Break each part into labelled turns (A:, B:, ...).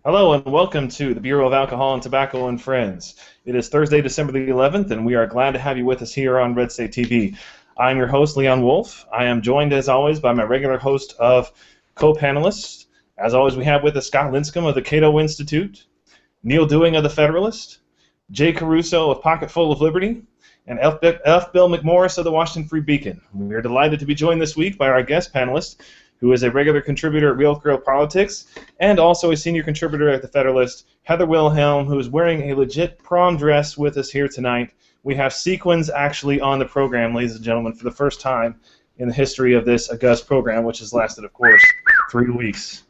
A: Hello and welcome to the Bureau of Alcohol and Tobacco and Friends. It is Thursday, December the 11th, and we are glad to have you with us here on Red State TV. I'm your host, Leon Wolf. I am joined, as always, by my regular host of co-panelists. As always, we have with us Scott Lincicome of the Cato Institute, Neal of the Federalist, Jay Caruso of Pocket Full of Liberty, and F. Bill McMorris of the Washington Free Beacon. We are delighted to be joined this week by our guest panelist, who is a regular contributor at Real Girl Politics, and also a senior contributor at the Federalist, Heather Wilhelm, who is wearing a legit prom dress with us here tonight. We have sequins actually on the program, ladies and gentlemen, for the first time in the history of this august program, which has lasted, of course, 3 weeks.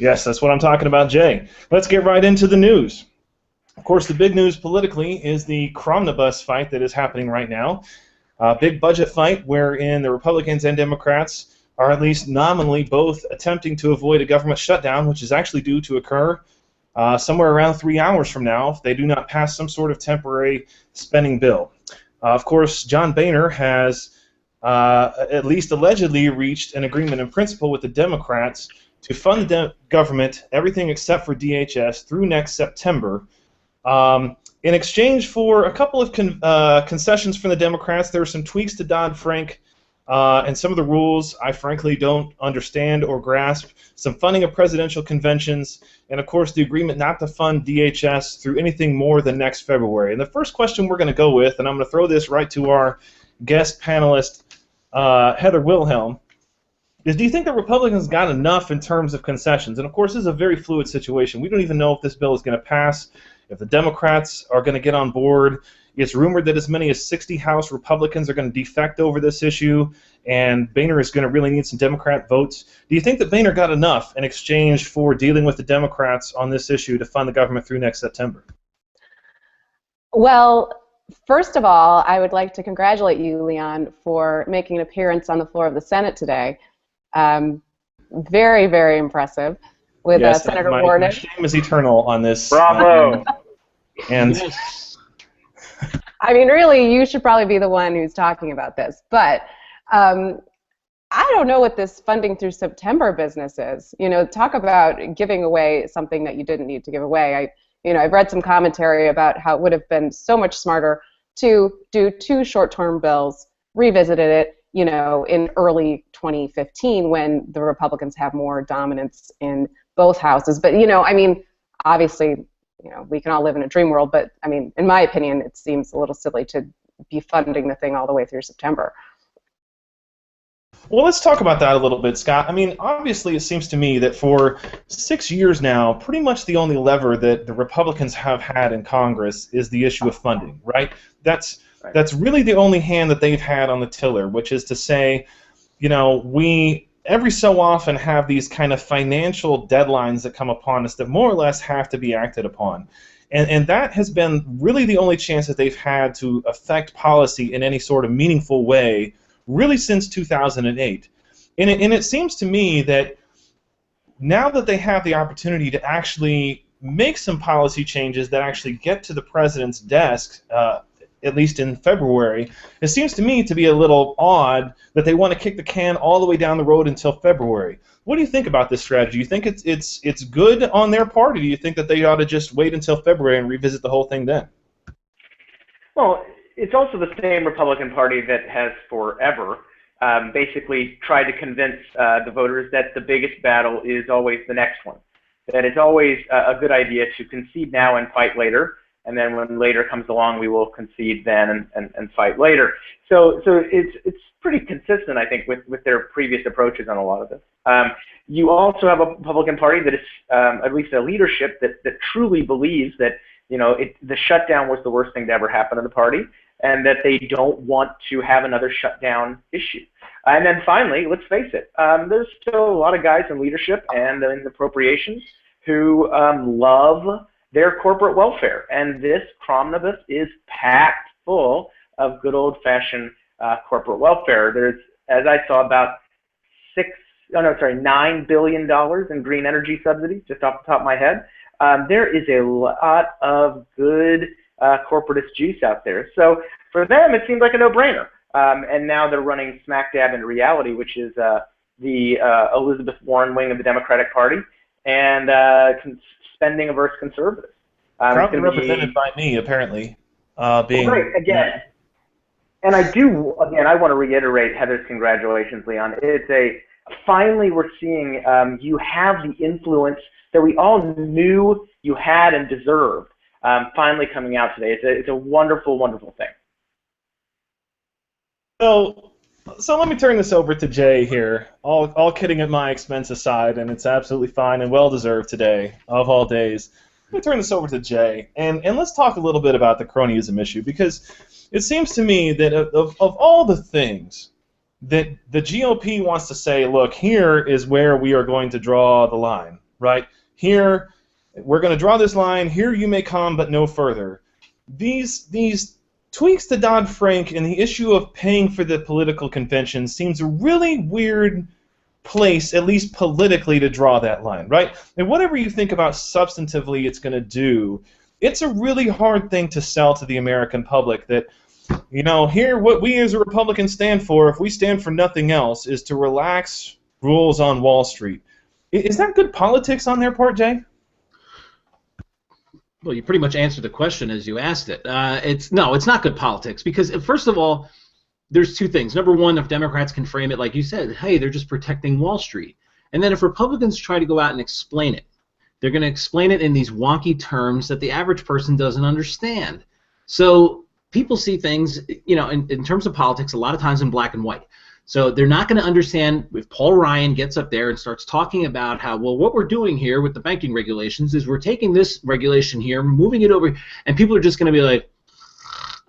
A: Yes, that's what I'm talking about, Jay. Let's get right into the news. Of course, the big news politically is the CRomnibus fight that is happening right now. A big budget fight wherein the Republicans and Democrats are at least nominally both attempting to avoid a government shutdown, which is actually due to occur somewhere around 3 hours from now if they do not pass some sort of temporary spending bill. Of course, John Boehner has at least allegedly reached an agreement in principle with the Democrats to fund the government, everything except for DHS, through next September. In exchange for a couple of concessions from the Democrats, there are some tweaks to Dodd-Frank and some of the rules I frankly don't understand or grasp, some funding of presidential conventions, and of course the agreement not to fund DHS through anything more than next February. And the first question we're going to go with, and I'm going to throw this right to our guest panelist, Heather Wilhelm, is do you think the Republicans got enough in terms of concessions? And of course this is a very fluid situation. We don't even know if this bill is going to pass, if the Democrats are going to get on board. It's rumored that as many as 60 House Republicans are going to defect over this issue, and Boehner is going to really need some Democrat votes. Do you think that Boehner got enough in exchange for dealing with the Democrats on this issue to fund the government through next September?
B: Well, first of all, I would like to congratulate you, Leon, for making an appearance on the floor of the Senate today. Very, very impressive with
A: yes,
B: Senator
A: Warren.
B: My
A: shame is eternal on this.
C: Bravo!
A: And
B: I mean, really, you should probably be the one who's talking about this. But I don't know what this funding through September business is. You know, talk about giving away something that you didn't need to give away. I've read some commentary about how it would have been so much smarter to do 2 short-term bills, revisited it, in early 2015 when the Republicans have more dominance in both houses. But, obviously, we can all live in a dream world, but, in my opinion, it seems a little silly to be funding the thing all the way through September.
A: Well, let's talk about that a little bit, Scott. Obviously, it seems to me that for 6 years now, pretty much the only lever that the Republicans have had in Congress is the issue of funding, right? That's really the only hand that they've had on the tiller, which is to say, we every so often have these kind of financial deadlines that come upon us that more or less have to be acted upon. And that has been really the only chance that they've had to affect policy in any sort of meaningful way really since 2008. And it seems to me that now that they have the opportunity to actually make some policy changes that actually get to the president's desk, at least in February, it seems to me to be a little odd that they want to kick the can all the way down the road until February. What do you think about this strategy? Do you think it's good on their part, or do you think that they ought to just wait until February and revisit the whole thing then?
C: Well, it's also the same Republican Party that has forever basically tried to convince the voters that the biggest battle is always the next one, that it's always a good idea to concede now and fight later. And then when later comes along, we will concede then and fight later. So it's pretty consistent, I think, with their previous approaches on a lot of this. You also have a Republican Party that is at least a leadership that truly believes that the shutdown was the worst thing to ever happen to the party, and that they don't want to have another shutdown issue. And then finally, let's face it, there's still a lot of guys in leadership and in appropriations who love their corporate welfare, and this CRomnibus is packed full of good old-fashioned corporate welfare. There's, as I saw, about $9 billion in green energy subsidies, just off the top of my head. There is a lot of good corporatist juice out there. So for them, it seems like a no-brainer. And now they're running smack dab into reality, which is the Elizabeth Warren wing of the Democratic Party, and spending-averse conservatives.
A: Proudly represented by me, apparently. Being
C: right, again. And I want to reiterate Heather's congratulations, Leon. Finally we're seeing you have the influence that we all knew you had and deserved finally coming out today. It's a wonderful, wonderful thing.
A: So let me turn this over to Jay here. All kidding at my expense aside, and it's absolutely fine and well-deserved today, of all days. Let me turn this over to Jay, and let's talk a little bit about the cronyism issue, because it seems to me that of all the things that the GOP wants to say, look, here is where we are going to draw the line, right? Here, we're going to draw this line. Here you may come, but no further. These tweaks to Dodd-Frank and the issue of paying for the political convention seems a really weird place, at least politically, to draw that line, right? And whatever you think about substantively it's going to do, it's a really hard thing to sell to the American public that, you know, here what we as a Republican stand for, if we stand for nothing else, is to relax rules on Wall Street. Is that good politics on their part, Jay?
D: Well, you pretty much answered the question as you asked it. It's not good politics because, first of all, there's two things. Number one, if Democrats can frame it like you said, hey, they're just protecting Wall Street. And then if Republicans try to go out and explain it, they're going to explain it in these wonky terms that the average person doesn't understand. So people see things, you know, in terms of politics, a lot of times in black and white. So they're not going to understand if Paul Ryan gets up there and starts talking about how, well, what we're doing here with the banking regulations is we're taking this regulation here, moving it over, and people are just going to be like,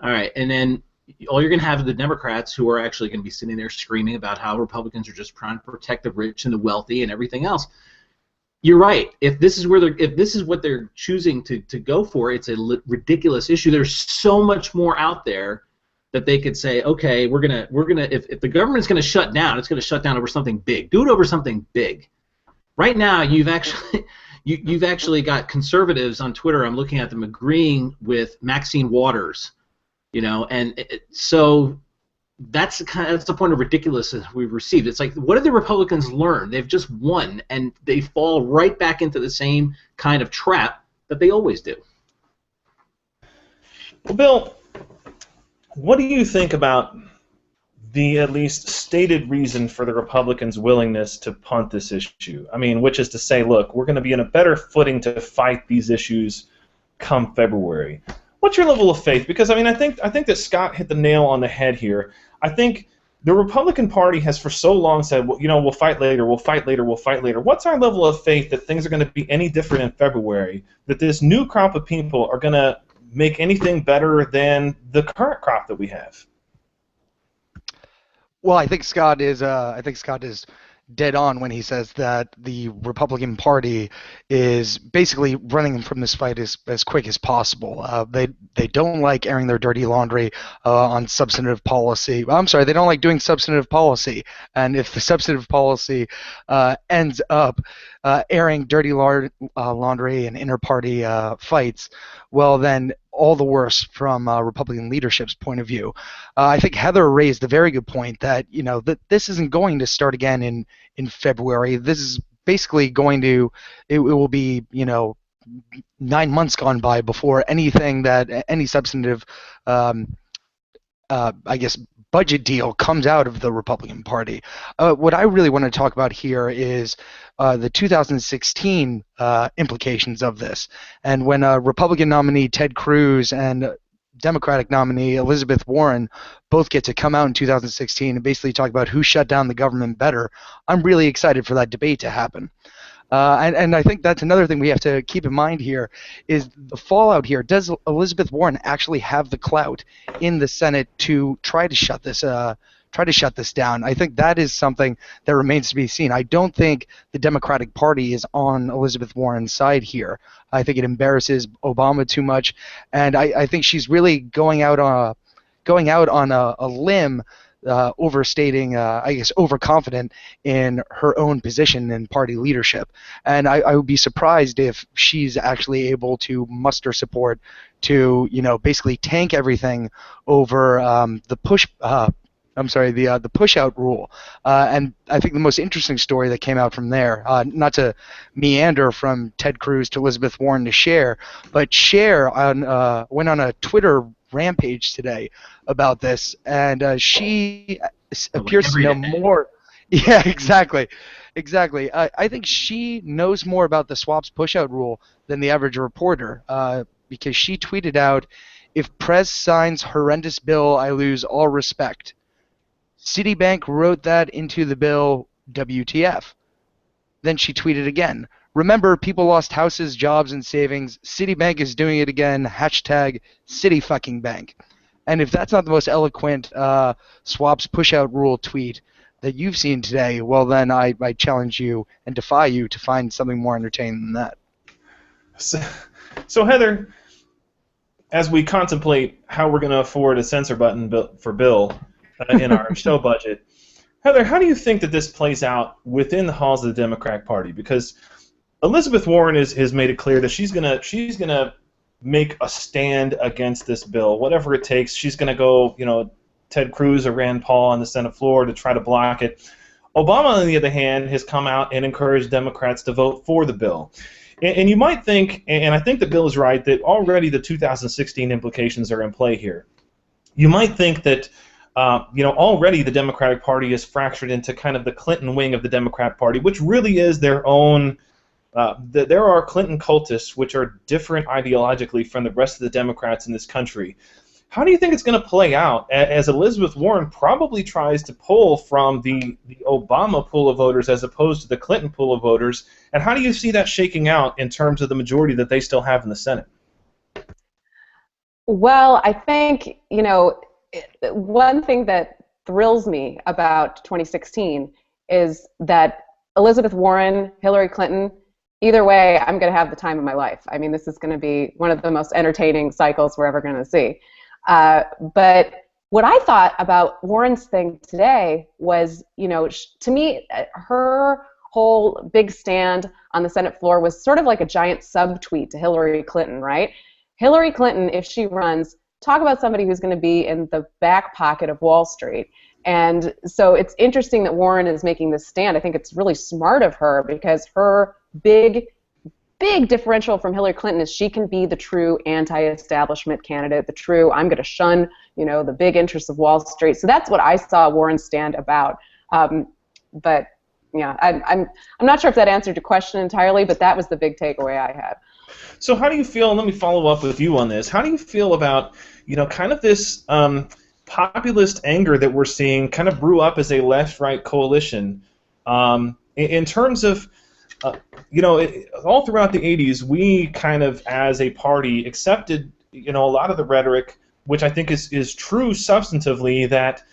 D: all right, and then all you're going to have are the Democrats who are actually going to be sitting there screaming about how Republicans are just trying to protect the rich and the wealthy and everything else. You're right. If this is what they're choosing to go for, it's a ridiculous issue. There's so much more out there that they could say, okay, we're gonna if the government's gonna shut down, it's gonna shut down over something big. Do it over something big. Right now, you've actually got conservatives on Twitter. I'm looking at them agreeing with Maxine Waters, you know, and so that's the point of ridiculousness we've received. It's like, what did the Republicans learn? They've just won, and they fall right back into the same kind of trap that they always do.
A: Well, Bill, what do you think about the at least stated reason for the Republicans' willingness to punt this issue? I mean, which is to say, look, we're going to be in a better footing to fight these issues come February. What's your level of faith? Because I mean, I think that Scott hit the nail on the head here. I think the Republican Party has for so long said, well, you know, we'll fight later, we'll fight later, we'll fight later. What's our level of faith that things are going to be any different in February? That this new crop of people are going to make anything better than the current crop that we have?
E: Well, I think Scott is dead on when he says that the Republican Party is basically running from this fight as quick as possible. They don't like airing their dirty laundry on substantive policy. I'm sorry, they don't like doing substantive policy. And if the substantive policy ends up airing dirty laundry and inter-party fights, well then all the worse from Republican leadership's point of view. I think Heather raised a very good point that, you know, that this isn't going to start again in February. This is basically going to, it will be, you know, 9 months gone by before anything that, any substantive, I guess, budget deal comes out of the Republican Party. What I really want to talk about here is the 2016 implications of this. And when Republican nominee Ted Cruz and Democratic nominee Elizabeth Warren both get to come out in 2016 and basically talk about who shut down the government better, I'm really excited for that debate to happen. And I think that's another thing we have to keep in mind here is the fallout here. Does Elizabeth Warren actually have the clout in the Senate to try to shut this down? I think that is something that remains to be seen. I don't think the Democratic Party is on Elizabeth Warren's side here. I think it embarrasses Obama too much, and I think she's really going out on a limb, overstating, I guess, overconfident in her own position in party leadership. And I would be surprised if she's actually able to muster support to, you know, basically tank everything over the push the push-out rule. And I think the most interesting story that came out from there, not to meander from Ted Cruz to Elizabeth Warren to Cher, but Cher went on a Twitter rampage today about this, and she appears to know more. Yeah, exactly. I think she knows more about the swaps push-out rule than the average reporter, because she tweeted out, "If Prez signs horrendous bill, I lose all respect. Citibank wrote that into the bill, WTF." Then she tweeted again, "Remember, people lost houses, jobs, and savings. Citibank is doing it again. Hashtag CitiFuckingBank." And if that's not the most eloquent swaps push-out rule tweet that you've seen today, well then I challenge you and defy you to find something more entertaining than that.
A: So Heather, as we contemplate how we're going to afford a censor button for Bill in our show budget, Heather, how do you think that this plays out within the halls of the Democratic Party? Because Elizabeth Warren has made it clear that she's gonna make a stand against this bill, whatever it takes. She's gonna go, Ted Cruz or Rand Paul on the Senate floor to try to block it. Obama, on the other hand, has come out and encouraged Democrats to vote for the bill. And you might think, and I think that Bill is right, that already the 2016 implications are in play here. You might think that, already the Democratic Party is fractured into kind of the Clinton wing of the Democrat Party, which really is their own. There are Clinton cultists which are different ideologically from the rest of the Democrats in this country. How do you think it's going to play out as Elizabeth Warren probably tries to pull from the Obama pool of voters as opposed to the Clinton pool of voters? And how do you see that shaking out in terms of the majority that they still have in the Senate?
B: Well, I think, one thing that thrills me about 2016 is that Elizabeth Warren, Hillary Clinton, either way, I'm going to have the time of my life. I mean, this is going to be one of the most entertaining cycles we're ever going to see. But what I thought about Warren's thing today was, to me, her whole big stand on the Senate floor was sort of like a giant subtweet to Hillary Clinton, right? Hillary Clinton, if she runs, talk about somebody who's going to be in the back pocket of Wall Street. And so it's interesting that Warren is making this stand. I think it's really smart of her because her big differential from Hillary Clinton is she can be the true anti-establishment candidate, the true I'm going to shun, the big interests of Wall Street. So that's what I saw Warren stand about. But yeah, I'm not sure if that answered your question entirely, but that was the big takeaway I had.
A: So how do you feel, and let me follow up with you on this, how do you feel about, kind of this populist anger that we're seeing kind of brew up as a left-right coalition in terms of, all throughout the 80s, we kind of, as a party, accepted, a lot of the rhetoric, which I think is true substantively, that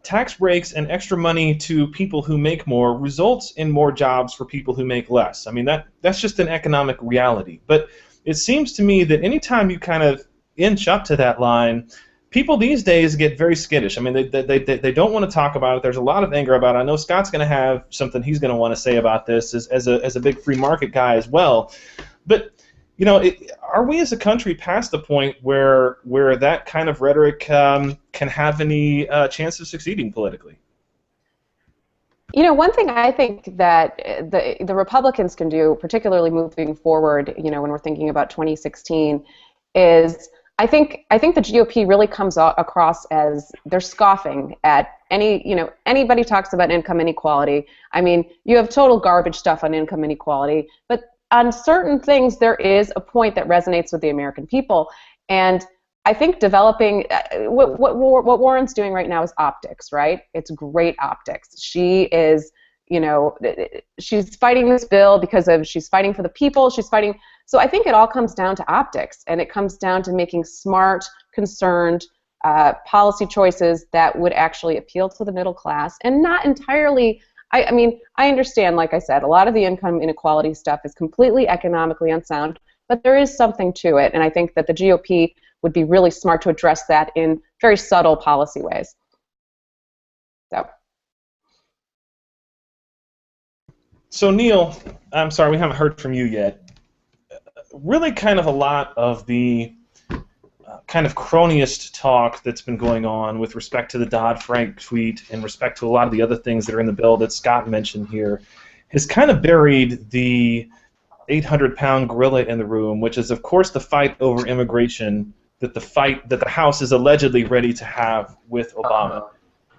A: tax breaks and extra money to people who make more results in more jobs for people who make less. I mean, that's just an economic reality. But it seems to me that anytime you kind of inch up to that line, people these days get very skittish. I mean, they don't want to talk about it. There's a lot of anger about it. I know Scott's going to have something he's going to want to say about this as a big free market guy as well. But are we as a country past the point where that kind of rhetoric can have any chance of succeeding politically?
B: One thing I think that the Republicans can do, particularly moving forward, when we're thinking about 2016, is I think the GOP really comes across as they're scoffing at anybody talks about income inequality. I mean, you have total garbage stuff on income inequality, but on certain things there is a point that resonates with the American people, and I think developing what Warren's doing right now is optics, right? It's great optics. She is, she's fighting this bill because she's fighting for the people. She's fighting. So I think it all comes down to optics, and it comes down to making smart, concerned policy choices that would actually appeal to the middle class and not entirely. I mean, I understand, like I said, a lot of the income inequality stuff is completely economically unsound, but there is something to it, and I think that the GOP would be really smart to address that in very subtle policy ways.
A: So Neal, I'm sorry, we haven't heard from you yet. Really kind of a lot of the kind of cronyist talk that's been going on with respect to the Dodd-Frank tweet and respect to a lot of the other things that are in the bill that Scott mentioned here has kind of buried the 800-pound gorilla in the room, which is, of course, the fight over immigration that the House is allegedly ready to have with Obama.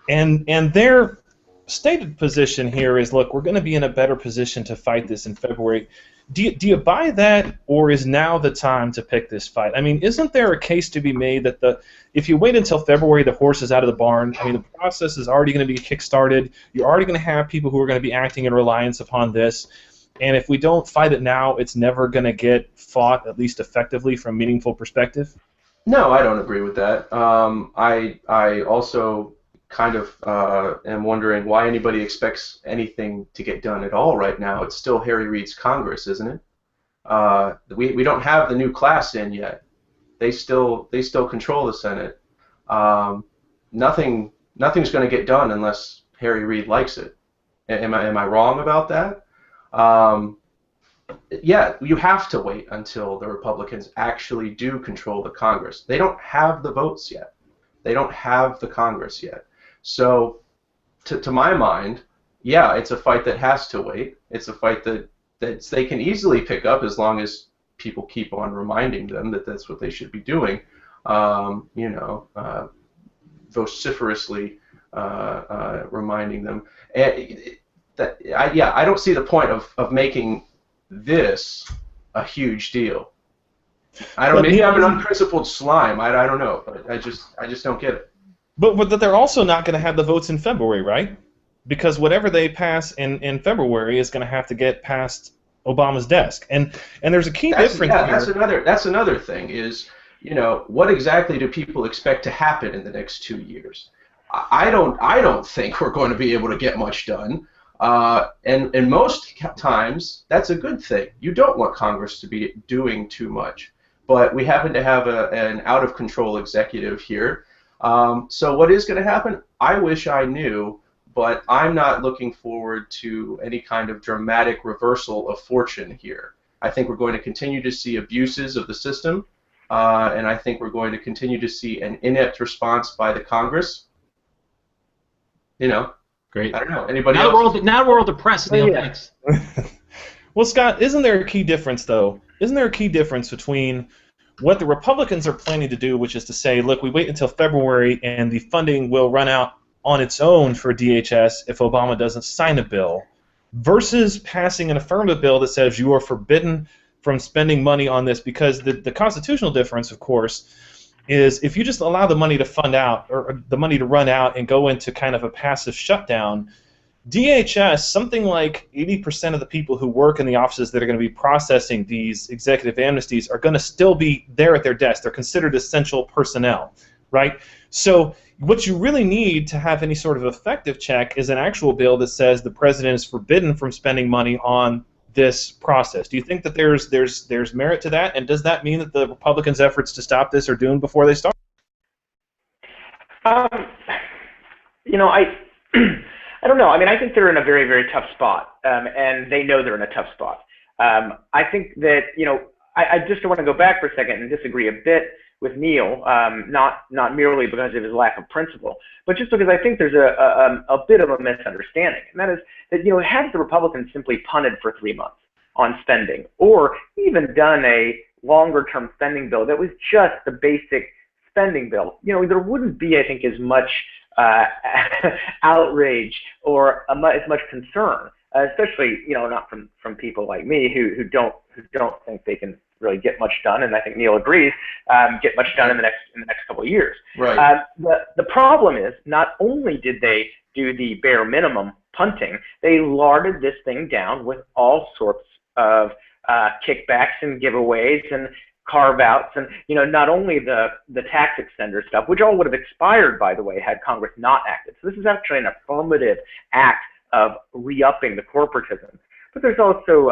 A: And their stated position here is, look, we're going to be in a better position to fight this in February. Do you buy that, or is now the time to pick this fight? I mean, isn't there a case to be made that if you wait until February, the horse is out of the barn? I mean, the process is already going to be kick-started. You're already going to have people who are going to be acting in reliance upon this. And if we don't fight it now, it's never going to get fought, at least effectively, from a meaningful perspective?
F: No, I don't agree with that. I also kind of am wondering why anybody expects anything to get done at all right now. It's still Harry Reid's Congress, isn't it? We don't have the new class in yet. They still control the Senate. Nothing's going to get done unless Harry Reid likes it. Am I wrong about that? Yeah, you have to wait until the Republicans actually do control the Congress. They don't have the votes yet. They don't have the Congress yet. So, to my mind, yeah, it's a fight that has to wait. It's a fight that they can easily pick up as long as people keep on reminding them that that's what they should be doing. Vociferously reminding them. I don't see the point of making this a huge deal. Maybe I'm an unprincipled slime. I don't know, but I just don't get it.
A: But they're also not going to have the votes in February, right? Because whatever they pass in February is going to have to get past Obama's desk, and there's a key difference here.
F: That's another thing is, what exactly do people expect to happen in the next 2 years? I don't think we're going to be able to get much done. And most times, that's a good thing. You don't want Congress to be doing too much. But we happen to have an out-of-control executive here. So what is going to happen? I wish I knew, but I'm not looking forward to any kind of dramatic reversal of fortune here. I think we're going to continue to see abuses of the system, and I think we're going to continue to see an inept response by the Congress.
D: Great.
F: I don't know. Anybody else?
D: Now we're all depressed, Neal. Yeah. Thanks.
A: Well, Scott, isn't there a key difference, though? Isn't there a key difference between what the Republicans are planning to do, which is to say, look, we wait until February and the funding will run out on its own for DHS if Obama doesn't sign a bill, versus passing an affirmative bill that says you are forbidden from spending money on this? Because the constitutional difference, of course, is if you just allow the money to fund out, or the money to run out and go into kind of a passive shutdown, DHS, something like 80% of the people who work in the offices that are going to be processing these executive amnesties are going to still be there at their desk. They're considered essential personnel, right? So what you really need to have any sort of effective check is an actual bill that says the president is forbidden from spending money on this process. Do you think that there's merit to that, and does that mean that the Republicans' efforts to stop this are doomed before they start?
C: I don't know. I mean, I think they're in a very, very tough spot, and they know they're in a tough spot. I think that, I just want to go back for a second and disagree a bit with Neal, not merely because of his lack of principle, but just because I think there's a bit of a misunderstanding, and that is that, had the Republicans simply punted for 3 months on spending, or even done a longer-term spending bill that was just the basic spending bill, there wouldn't be, I think, as much outrage or as much concern, especially not from people like me who don't think they can really get much done, and I think Neal agrees, get much done in the next couple of years.
F: Right.
C: The problem is, not only did they do the bare minimum punting, they larded this thing down with all sorts of kickbacks and giveaways and carve-outs, and not only the tax extender stuff, which all would have expired, by the way, had Congress not acted. So this is actually an affirmative act of re-upping the corporatism. But there's also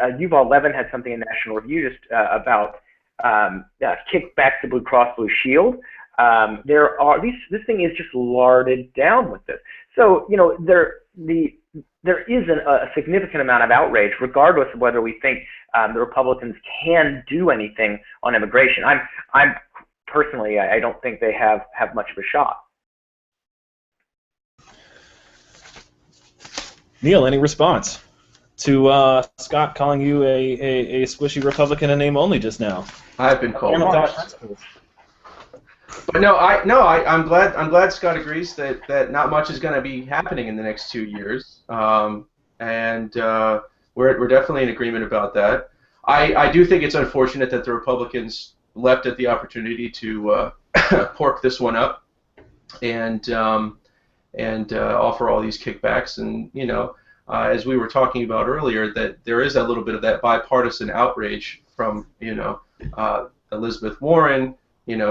C: Yuval Levin had something in National Review just about kickbacks to Blue Cross Blue Shield. This thing is just larded down with this. So there is a significant amount of outrage, regardless of whether we think the Republicans can do anything on immigration. I'm personally, I don't think they have much of a shot.
A: Neal, any response to Scott calling you a squishy Republican in name only just now?
F: I've been called. But I'm glad Scott agrees that not much is going to be happening in the next 2 years, and we're definitely in agreement about that. I do think it's unfortunate that the Republicans leapt at the opportunity to pork this one up and offer all these kickbacks, and as we were talking about earlier, that there is a little bit of that bipartisan outrage from Elizabeth Warren,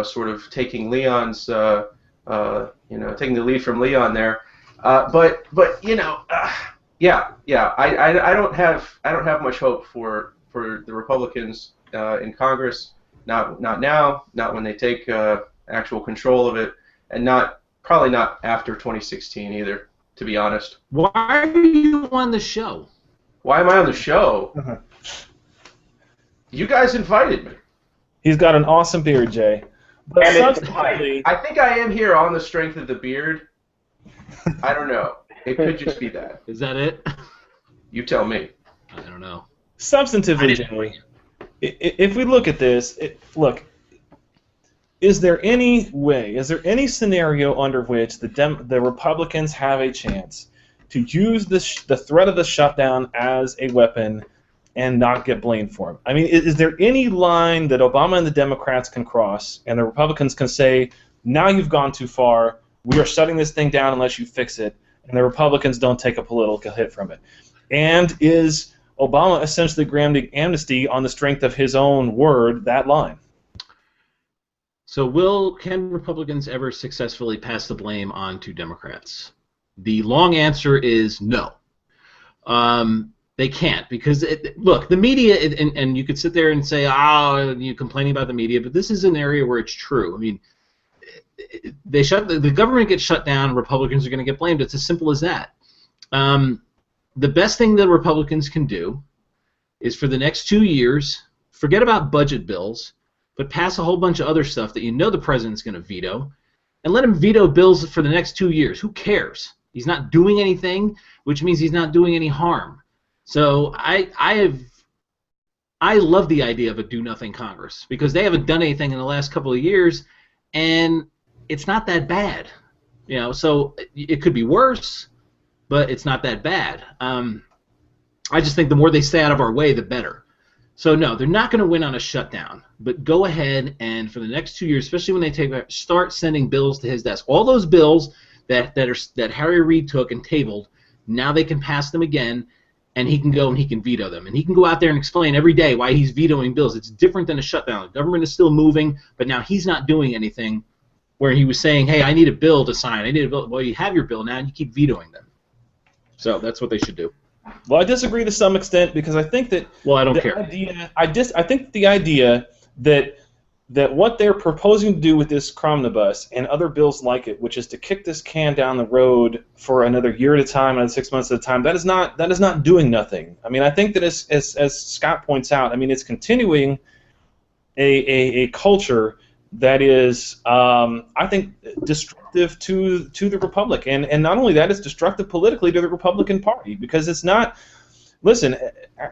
F: sort of taking Leon's, taking the lead from Leon there, but yeah, I don't have much hope for the Republicans in Congress, not now, not when they take actual control of it, and probably not after 2016 either, to be honest.
D: Why are you on the show?
F: Why am I on the show? You guys invited me.
A: He's got an awesome beard, Jay. But
F: I think I am here on the strength of the beard. I don't know. It could just be that.
D: Is that it?
F: You tell me.
D: I don't know.
A: Substantively, Jay, if we look at this, is there any scenario under which the Republicans have a chance to use the threat of the shutdown as a weapon and not get blamed for it? I mean, is there any line that Obama and the Democrats can cross and the Republicans can say, now you've gone too far, we are shutting this thing down unless you fix it, and the Republicans don't take a political hit from it? And is Obama essentially granting amnesty on the strength of his own word, that line?
D: So can Republicans ever successfully pass the blame on to Democrats? The long answer is no. They can't, because look, the media, and you could sit there and say, you're complaining about the media, but this is an area where it's true. I mean, the government gets shut down, Republicans are going to get blamed. It's as simple as that. The best thing that Republicans can do is for the next 2 years, forget about budget bills, but pass a whole bunch of other stuff that the president's going to veto, and let him veto bills for the next 2 years. Who cares? He's not doing anything, which means he's not doing any harm. So I love the idea of a do-nothing Congress, because they haven't done anything in the last couple of years, and it's not that bad. So it could be worse, but it's not that bad. I just think the more they stay out of our way, the better. So no, they're not going to win on a shutdown, but go ahead and for the next 2 years, especially when they start sending bills to his desk, all those bills that Harry Reid took and tabled, now they can pass them again, and he can go and he can veto them, and he can go out there and explain every day why he's vetoing bills. It's different than a shutdown. The government is still moving, but now he's not doing anything. Where he was saying, hey, I need a bill to sign. I need a bill. Well, you have your bill now, and you keep vetoing them. So that's what they should do.
A: Well, I disagree to some extent, because I think that.
D: Well, I don't care.
A: I think the idea that what they're proposing to do with this CRomnibus and other bills like it, which is to kick this can down the road for another year at a time, another 6 months at a time, that is not doing nothing. I mean, I think that as Scott points out, I mean, it's continuing a culture that is, I think, destructive to the Republic, and not only that, it's destructive politically to the Republican Party, because it's not. Listen,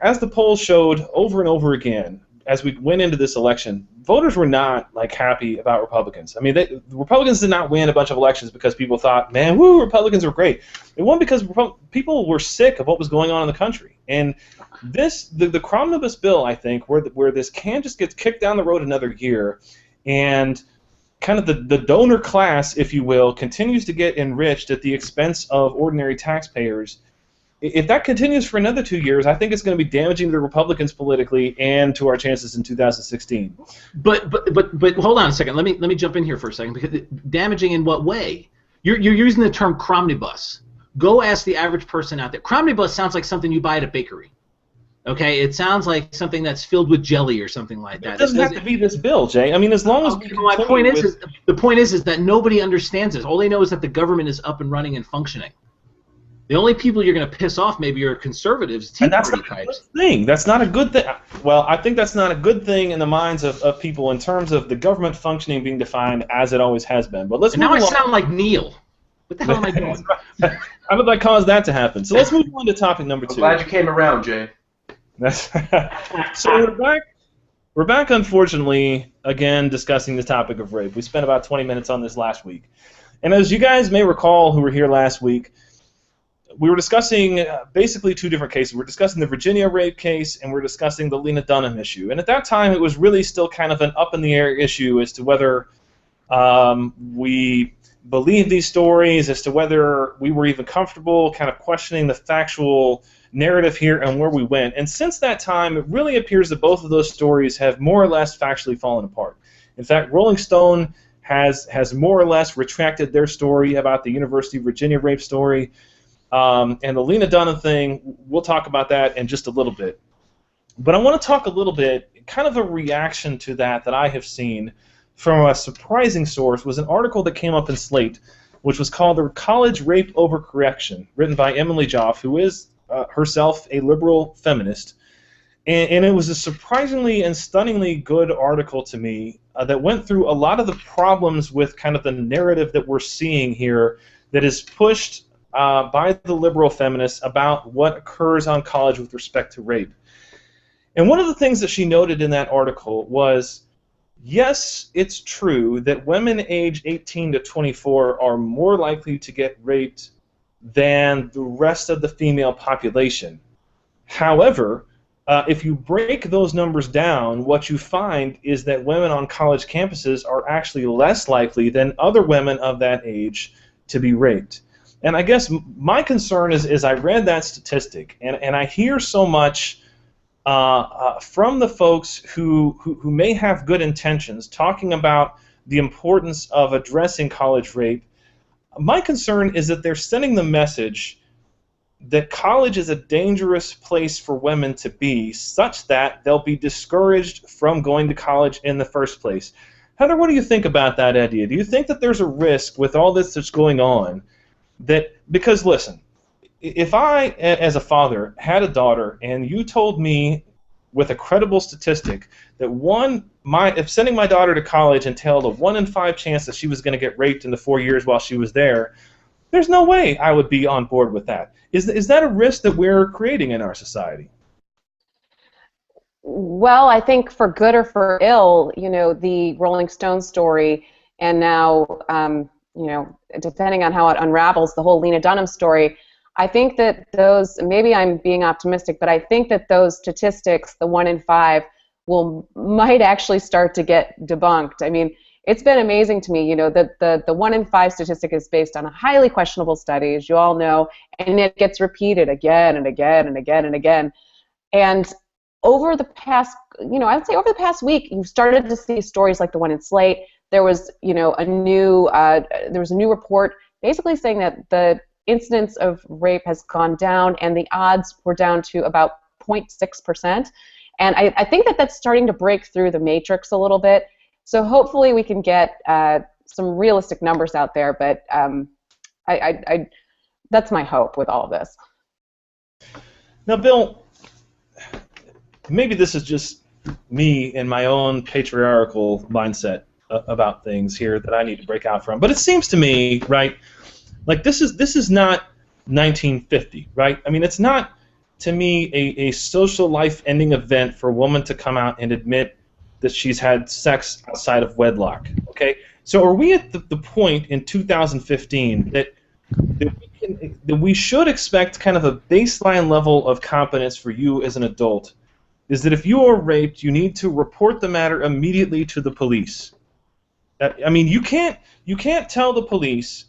A: as the polls showed over and over again, as we went into this election, voters were not happy about Republicans. I mean, the Republicans did not win a bunch of elections because people thought, man, woo, Republicans are great. They won because people were sick of what was going on in the country. And the CRomnibus bill, I think, where this can just gets kicked down the road another year, and kind of the donor class, if you will, continues to get enriched at the expense of ordinary taxpayers. If that continues for another 2 years, I think it's going to be damaging to the Republicans politically and to our chances in 2016.
D: But hold on a second. Let me jump in here for a second. Because damaging in what way? You're using the term CRomnibus. Go ask the average person out there. CRomnibus sounds like something you buy at a bakery. Okay, it sounds like something that's filled with jelly or something like that.
A: It doesn't have to be this bill, Jay. I mean, as long as
D: the point is that nobody understands this. All they know is that the government is up and running and functioning. The only people you're going to piss off maybe are conservatives, Tea
A: And that's
D: Party
A: not a
D: types.
A: good thing. That's not a good thing. Well, I think that's not a good thing in the minds of people in terms of the government functioning being defined as it always has been. But let's
D: And
A: move
D: now I
A: along.
D: sound like Neal. What the hell am I doing?
A: How would that cause that to happen? So let's move on to topic number 2.
F: I'm glad you came around, Jay.
A: So we're back. We're back, unfortunately, again discussing the topic of rape. We spent about 20 minutes on this last week. And as you guys may recall who were here last week, we were discussing basically 2 different cases. We're discussing the Virginia rape case, and we're discussing the Lena Dunham issue. And at that time, it was really still kind of an up-in-the-air issue as to whether we believe these stories, as to whether we were even comfortable kind of questioning the factual narrative here and where we went. And since that time, it really appears that both of those stories have more or less factually fallen apart. In fact, Rolling Stone has more or less retracted their story about the University of Virginia rape story. And the Lena Dunham thing, we'll talk about that in just a little bit. But I want to talk a little bit, kind of a reaction to that I have seen from a surprising source, was an article that came up in Slate, which was called The College Rape Overcorrection, written by Emily Joff, who is herself a liberal feminist. And it was a surprisingly and stunningly good article to me that went through a lot of the problems with kind of the narrative that we're seeing here that is pushed by the liberal feminists about what occurs on college with respect to rape. And one of the things that she noted in that article was, yes, it's true that women age 18 to 24 are more likely to get raped than the rest of the female population. However, if you break those numbers down, what you find is that women on college campuses are actually less likely than other women of that age to be raped. And I guess my concern is I read that statistic, and I hear so much from the folks who may have good intentions talking about the importance of addressing college rape. My concern is that they're sending the message that college is a dangerous place for women to be, such that they'll be discouraged from going to college in the first place. Heather, what do you think about that idea? Do you think that there's a risk with all this that's going on that, because listen, if I, as a father, had a daughter and you told me with a credible statistic that if sending my daughter to college entailed a 1 in 5 chance that she was going to get raped in the 4 years while she was there, there's no way I would be on board with that. Is that a risk that we're creating in our society?
B: Well, I think for good or for ill, the Rolling Stone story, and now, depending on how it unravels, the whole Lena Dunham story, I think that those, maybe I'm being optimistic, but I think that those statistics, the 1 in 5, might actually start to get debunked. I mean, it's been amazing to me, that the 1 in 5 statistic is based on a highly questionable study, as you all know, and it gets repeated again and again and again and again. And over the past, I would say over the past week, you've started to see stories like the one in Slate. There was, a new report basically saying that the incidence of rape has gone down, and the odds were down to about 0.6%. And I think that that's starting to break through the matrix a little bit. So hopefully we can get some realistic numbers out there. But that's my hope with all of this.
A: Now, Bill, maybe this is just me and my own patriarchal mindset about things here that I need to break out from. But it seems to me, right, like this is not 1950, right? I mean, it's not, to me, a social life-ending event for a woman to come out and admit that she's had sex outside of wedlock, okay? So are we at the point in 2015 that we should expect kind of a baseline level of competence for you as an adult, is that if you are raped, you need to report the matter immediately to the police? I mean, you can't tell the police,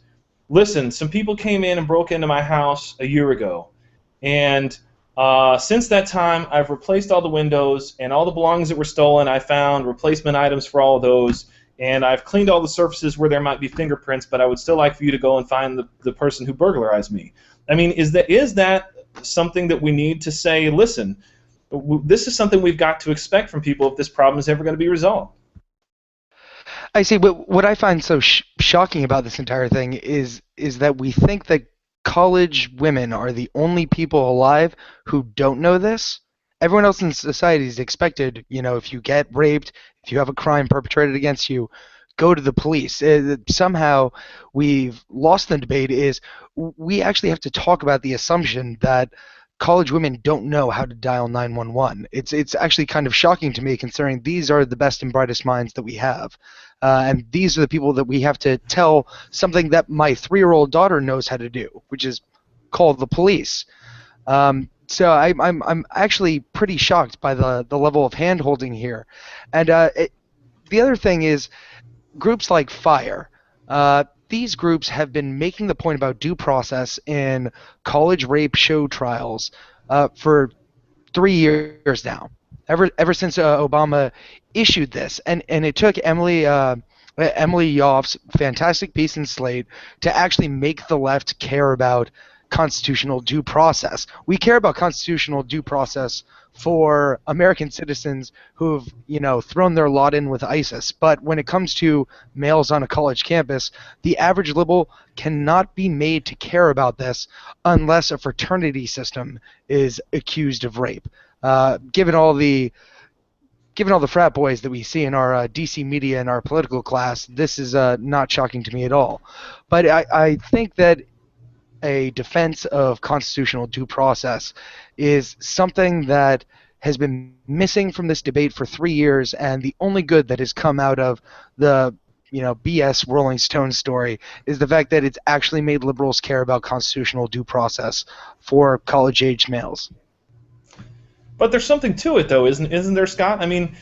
A: listen, some people came in and broke into my house a year ago, and since that time, I've replaced all the windows, and all the belongings that were stolen, I found replacement items for all of those, and I've cleaned all the surfaces where there might be fingerprints, but I would still like for you to go and find the person who burglarized me. I mean, is that something that we need to say, listen, this is something we've got to expect from people if this problem is ever going to be resolved?
E: I see. What I find so shocking about this entire thing is that we think that college women are the only people alive who don't know this. Everyone else in society is expected, if you get raped, if you have a crime perpetrated against you, go to the police. Somehow we've lost the debate is we actually have to talk about the assumption that college women don't know how to dial 911. It's actually kind of shocking to me, considering these are the best and brightest minds that we have. And these are the people that we have to tell something that my 3-year-old daughter knows how to do, which is call the police. So I'm actually pretty shocked by the level of hand-holding here. And the other thing is groups like FIRE. These groups have been making the point about due process in college rape show trials for 3 years now, ever since Obama issued this. And it took Emily Yoff's fantastic piece in Slate to actually make the left care about constitutional due process. We care about constitutional due process for American citizens who've, thrown their lot in with ISIS. But when it comes to males on a college campus, the average liberal cannot be made to care about this unless a fraternity system is accused of rape. Given all the frat boys that we see in our DC media and our political class, this is not shocking to me at all. But I think that a defense of constitutional due process is something that has been missing from this debate for 3 years, and the only good that has come out of the BS Rolling Stones story is the fact that it's actually made liberals care about constitutional due process for college-aged males.
A: But there's something to it, though, isn't there, Scott? I mean,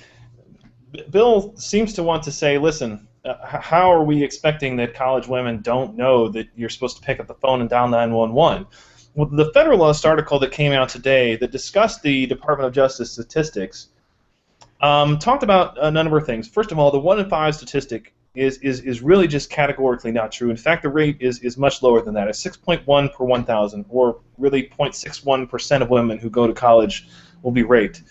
A: Bill seems to want to say, listen, how are we expecting that college women don't know that you're supposed to pick up the phone and dial 911? Well, the Federalist article that came out today that discussed the Department of Justice statistics talked about a number of things. First of all, the 1 in 5 statistic is really just categorically not true. In fact, the rate is much lower than that. It's 6.1 per 1,000, or really 0.61% of women who go to college will be raped.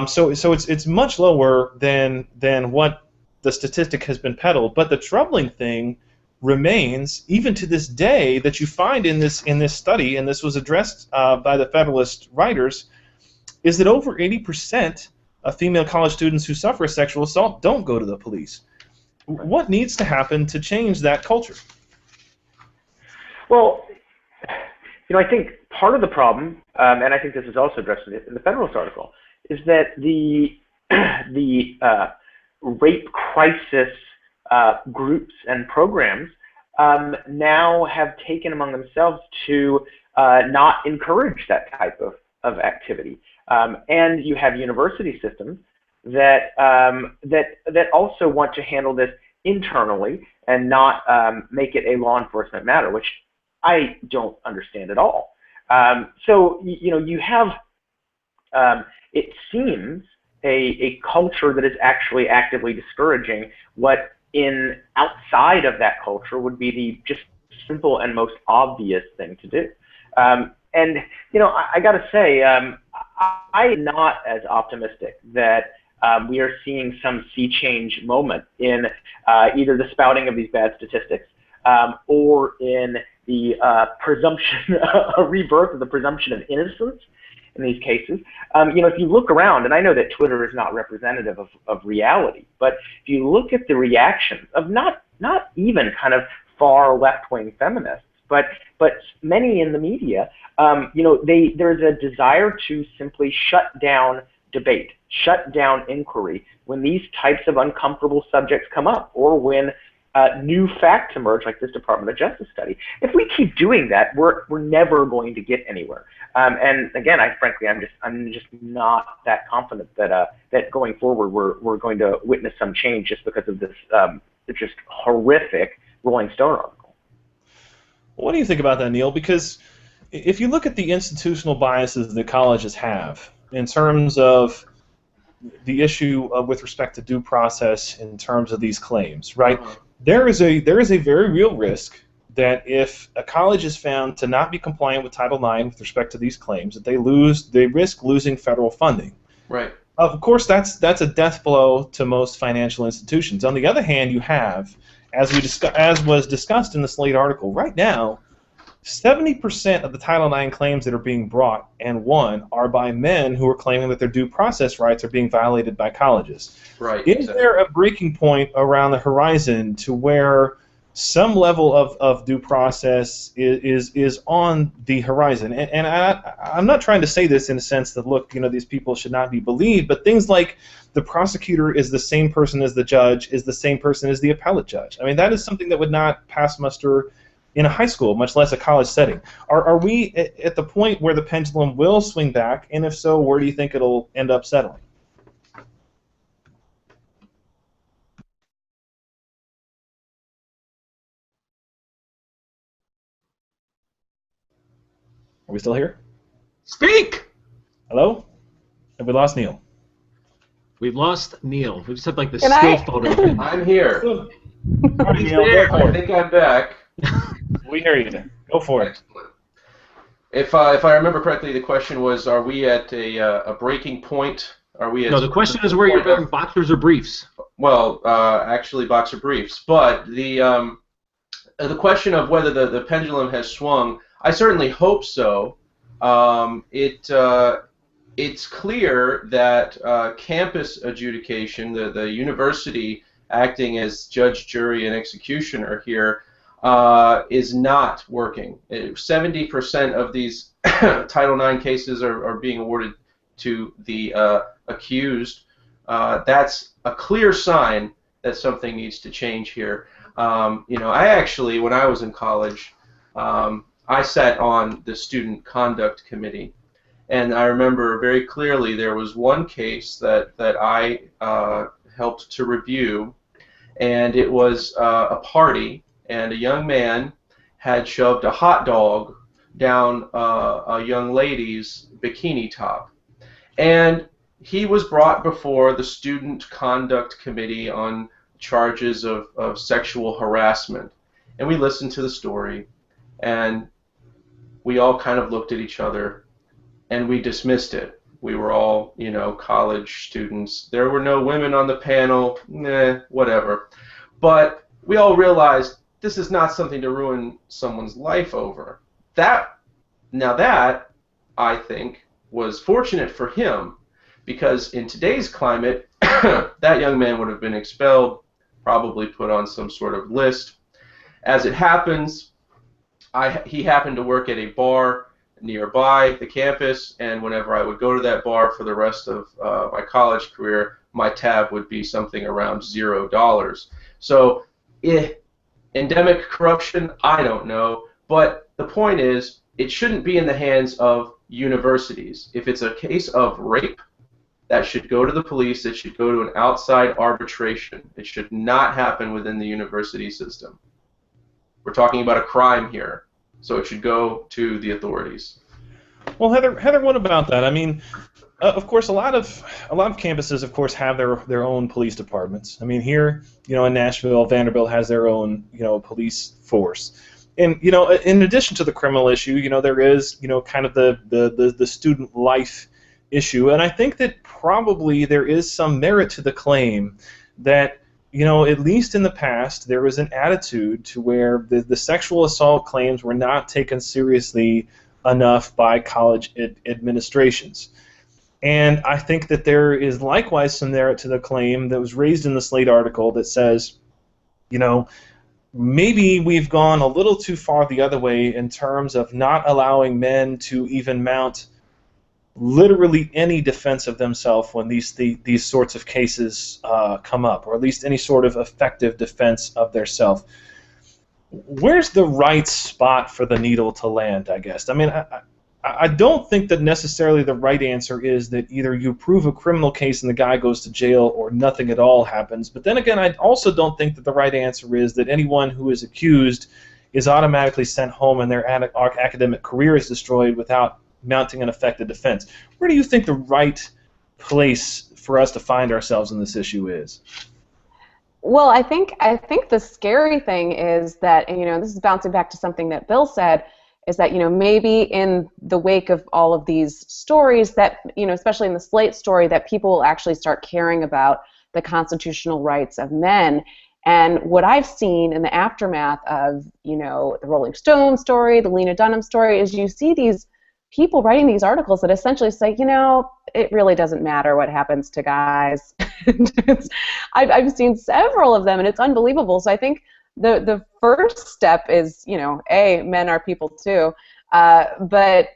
A: So it's much lower than what the statistic has been peddled. But the troubling thing remains, even to this day, that you find in this study, and this was addressed by the Federalist writers, is that over 80% of female college students who suffer a sexual assault don't go to the police. What needs to happen to change that culture?
C: Well, I think part of the problem, and I think this is also addressed in the Federalist article, is that the rape crisis groups and programs now have taken among themselves to not encourage that type of activity. And you have university systems that also want to handle this internally and not make it a law enforcement matter, which I don't understand at all. So you have, it seems, a culture that is actually actively discouraging what outside of that culture would be the just simple and most obvious thing to do. And I got to say, I'm not as optimistic that we are seeing some sea change moment in either the spouting of these bad statistics or in the presumption, a rebirth of the presumption of innocence in these cases. If you look around, and I know that Twitter is not representative of reality, but if you look at the reactions of not even kind of far left-wing feminists, but many in the media, there's a desire to simply shut down debate, shut down inquiry when these types of uncomfortable subjects come up, or when new facts emerge, like this Department of Justice study. If we keep doing that, we're never going to get anywhere. And again, I'm just not that confident that going forward we're going to witness some change just because of this just horrific Rolling Stone article.
A: What do you think about that, Neal? Because if you look at the institutional biases that colleges have in terms of the issue with respect to due process in terms of these claims, right? There is a very real risk that if a college is found to not be compliant with Title IX with respect to these claims, that they risk losing federal funding.
F: Right.
A: Of course, that's a death blow to most financial institutions. On the other hand, you have, as was discussed in the Slate article, right now, 70% of the Title IX claims that are being brought and won are by men who are claiming that their due process rights are being violated by colleges.
F: Right.
A: Is there a breaking point around the horizon to where some level of due process is on the horizon? And I'm not trying to say this in a sense that, look, these people should not be believed, but things like the prosecutor is the same person as the judge, is the same person as the appellate judge. I mean, that is something that would not pass muster in a high school, much less a college setting. Are we at the point where the pendulum will swing back, and if so, where do you think it'll end up settling? Are we still here?
D: Speak!
A: Hello? Have we lost Neal?
D: We've lost Neal. We just have like the
B: Can
D: still
B: I?
D: photo of him.
F: I'm here.
A: All right,
D: He's
A: Neal,
D: there.
A: go for
F: I
A: it.
F: think I'm back.
A: We hear you. Go for it.
F: Excellent. If I remember correctly, the question was, are we at a breaking point? Are we at
D: No, the question is where you're wearing boxers or briefs.
F: Well, actually, boxer briefs. But the question of whether the pendulum has swung, I certainly hope so. It's clear that campus adjudication, the university acting as judge, jury, and executioner here, is not working. 70% of these Title IX cases are being awarded to the accused. That's a clear sign that something needs to change here. I actually, when I was in college, I sat on the student conduct committee, and I remember very clearly there was one case that I helped to review, and it was a party, and a young man had shoved a hot dog down a young lady's bikini top. And he was brought before the student conduct committee on charges of sexual harassment. And we listened to the story, and we all kind of looked at each other, and we dismissed it. We were all, college students. There were no women on the panel, whatever. But we all realized this is not something to ruin someone's life over. That, I think, was fortunate for him, because in today's climate, that young man would have been expelled, probably put on some sort of list. As it happens, he happened to work at a bar nearby the campus, and whenever I would go to that bar for the rest of my college career, my tab would be something around $0. So, endemic corruption, I don't know, but the point is, it shouldn't be in the hands of universities. If it's a case of rape, that should go to the police. It should go to an outside arbitration. It should not happen within the university system. We're talking about a crime here, so it should go to the authorities.
A: Well, Heather, what about that? I mean, of course, a lot of campuses, of course, have their own police departments. I mean, here, in Nashville, Vanderbilt has their own, police force. And, in addition to the criminal issue, there is, kind of the student life issue. And I think that probably there is some merit to the claim that, at least in the past, there was an attitude to where the sexual assault claims were not taken seriously enough by college administrations. And I think that there is likewise some merit to the claim that was raised in the Slate article that says, maybe we've gone a little too far the other way in terms of not allowing men to even mount literally any defense of themselves when these sorts of cases come up, or at least any sort of effective defense of their self. Where's the right spot for the needle to land, I guess? I mean, I don't think that necessarily the right answer is that either you prove a criminal case and the guy goes to jail or nothing at all happens. But then again, I also don't think that the right answer is that anyone who is accused is automatically sent home and their academic career is destroyed without mounting an effective defense. Where do you think the right place for us to find ourselves in this issue is?
B: Well, I think the scary thing is that, this is bouncing back to something that Bill said, is that, maybe in the wake of all of these stories that, especially in the Slate story, that people will actually start caring about the constitutional rights of men. And what I've seen in the aftermath of, you know, the Rolling Stone story, the Lena Dunham story, is you see these people writing these articles that essentially say, you know, it really doesn't matter what happens to guys. I've seen several of them, and it's unbelievable. So I think the first step is, you know, A, men are people too, but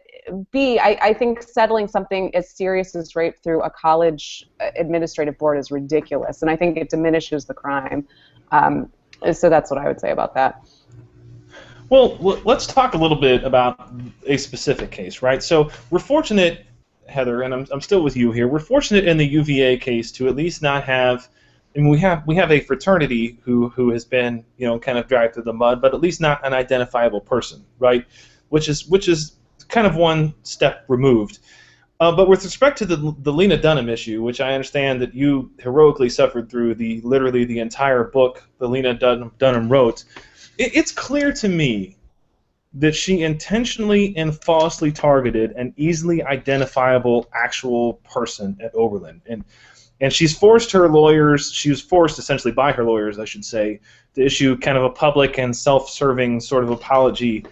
B: B, I think settling something as serious as rape through a college administrative board is ridiculous, and I think it diminishes the crime. So that's what I would say about that.
A: Well, let's talk a little bit about a specific case, right? So we're fortunate, Heather, and I'm still with you here. We're fortunate in the UVA case to at least not have, I mean, we have a fraternity who has been, you know, kind of dragged through the mud, but at least not an identifiable person, right? Which is kind of one step removed. But with respect to the Lena Dunham issue, which I understand that you heroically suffered through literally the entire book that Lena Dunham wrote, it's clear to me that she intentionally and falsely targeted an easily identifiable actual person at Oberlin. And she was forced essentially by her lawyers, I should say, to issue kind of a public and self-serving sort of apology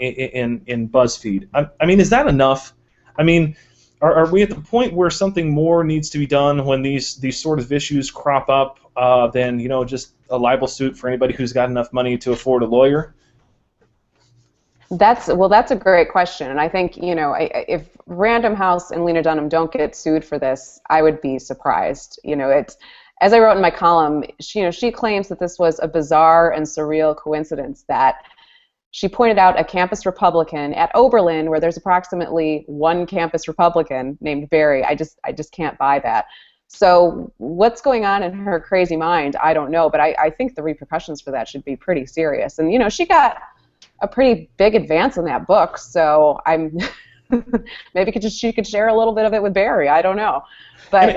A: in BuzzFeed. I mean, is that enough? I mean, are we at the point where something more needs to be done when these sort of issues crop up than, you know, just a libel suit for anybody who's got enough money to afford a lawyer?
B: That's a great question, and I think, you know, if Random House and Lena Dunham don't get sued for this, I would be surprised. You know, it's, as I wrote in my column, she claims that this was a bizarre and surreal coincidence that she pointed out a campus Republican at Oberlin, where there's approximately one campus Republican named Barry. I just can't buy that. So what's going on in her crazy mind, I don't know, but I think the repercussions for that should be pretty serious. And, you know, she got a pretty big advance in that book, so I'm maybe she could share a little bit of it with Barry. I don't know, but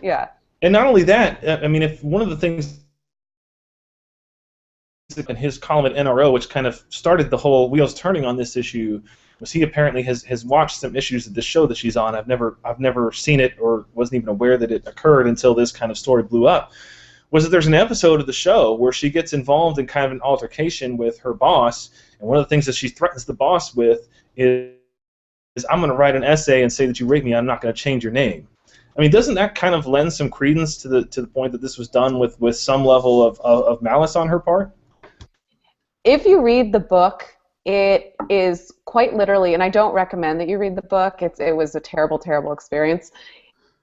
B: yeah.
A: And not only that, I mean, if one of the things in his column at NRO, which kind of started the whole wheels turning on this issue, was he apparently has watched some issues of the show that she's on. I've never seen it or wasn't even aware that it occurred until this kind of story blew up. Was that there's an episode of the show where she gets involved in kind of an altercation with her boss, and one of the things that she threatens the boss with is I'm going to write an essay and say that you raped me. I'm not going to change your name. I mean, doesn't that kind of lend some credence to the point that this was done with some level of malice on her part?
B: If you read the book, it is quite literally, and I don't recommend that you read the book. It was a terrible, terrible experience.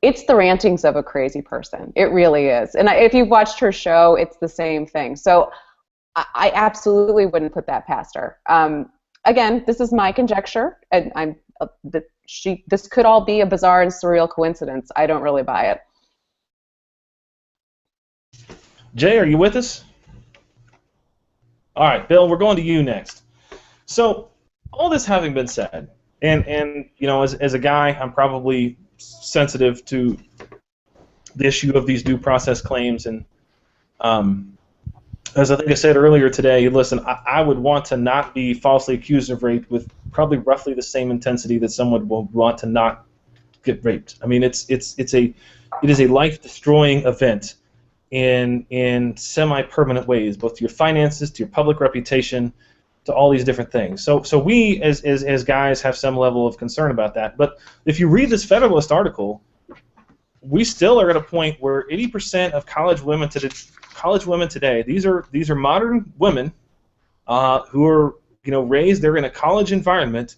B: It's the rantings of a crazy person. It really is. And if you've watched her show, it's the same thing. So I absolutely wouldn't put that past her. Again, this is my conjecture, and this could all be a bizarre and surreal coincidence. I don't really buy it.
A: Jay, are you with us? All right, Bill, we're going to you next. So, all this having been said, and you know, as a guy, I'm probably sensitive to the issue of these due process claims, and as I think I said earlier today, listen, I would want to not be falsely accused of rape with probably roughly the same intensity that someone would want to not get raped. I mean, it is a life-destroying event in semi-permanent ways, both to your finances, to your public reputation, to all these different things. So we, as guys, have some level of concern about that. But if you read this Federalist article, we still are at a point where 80% of college women today, these are modern women who are, you know, raised, they're in a college environment.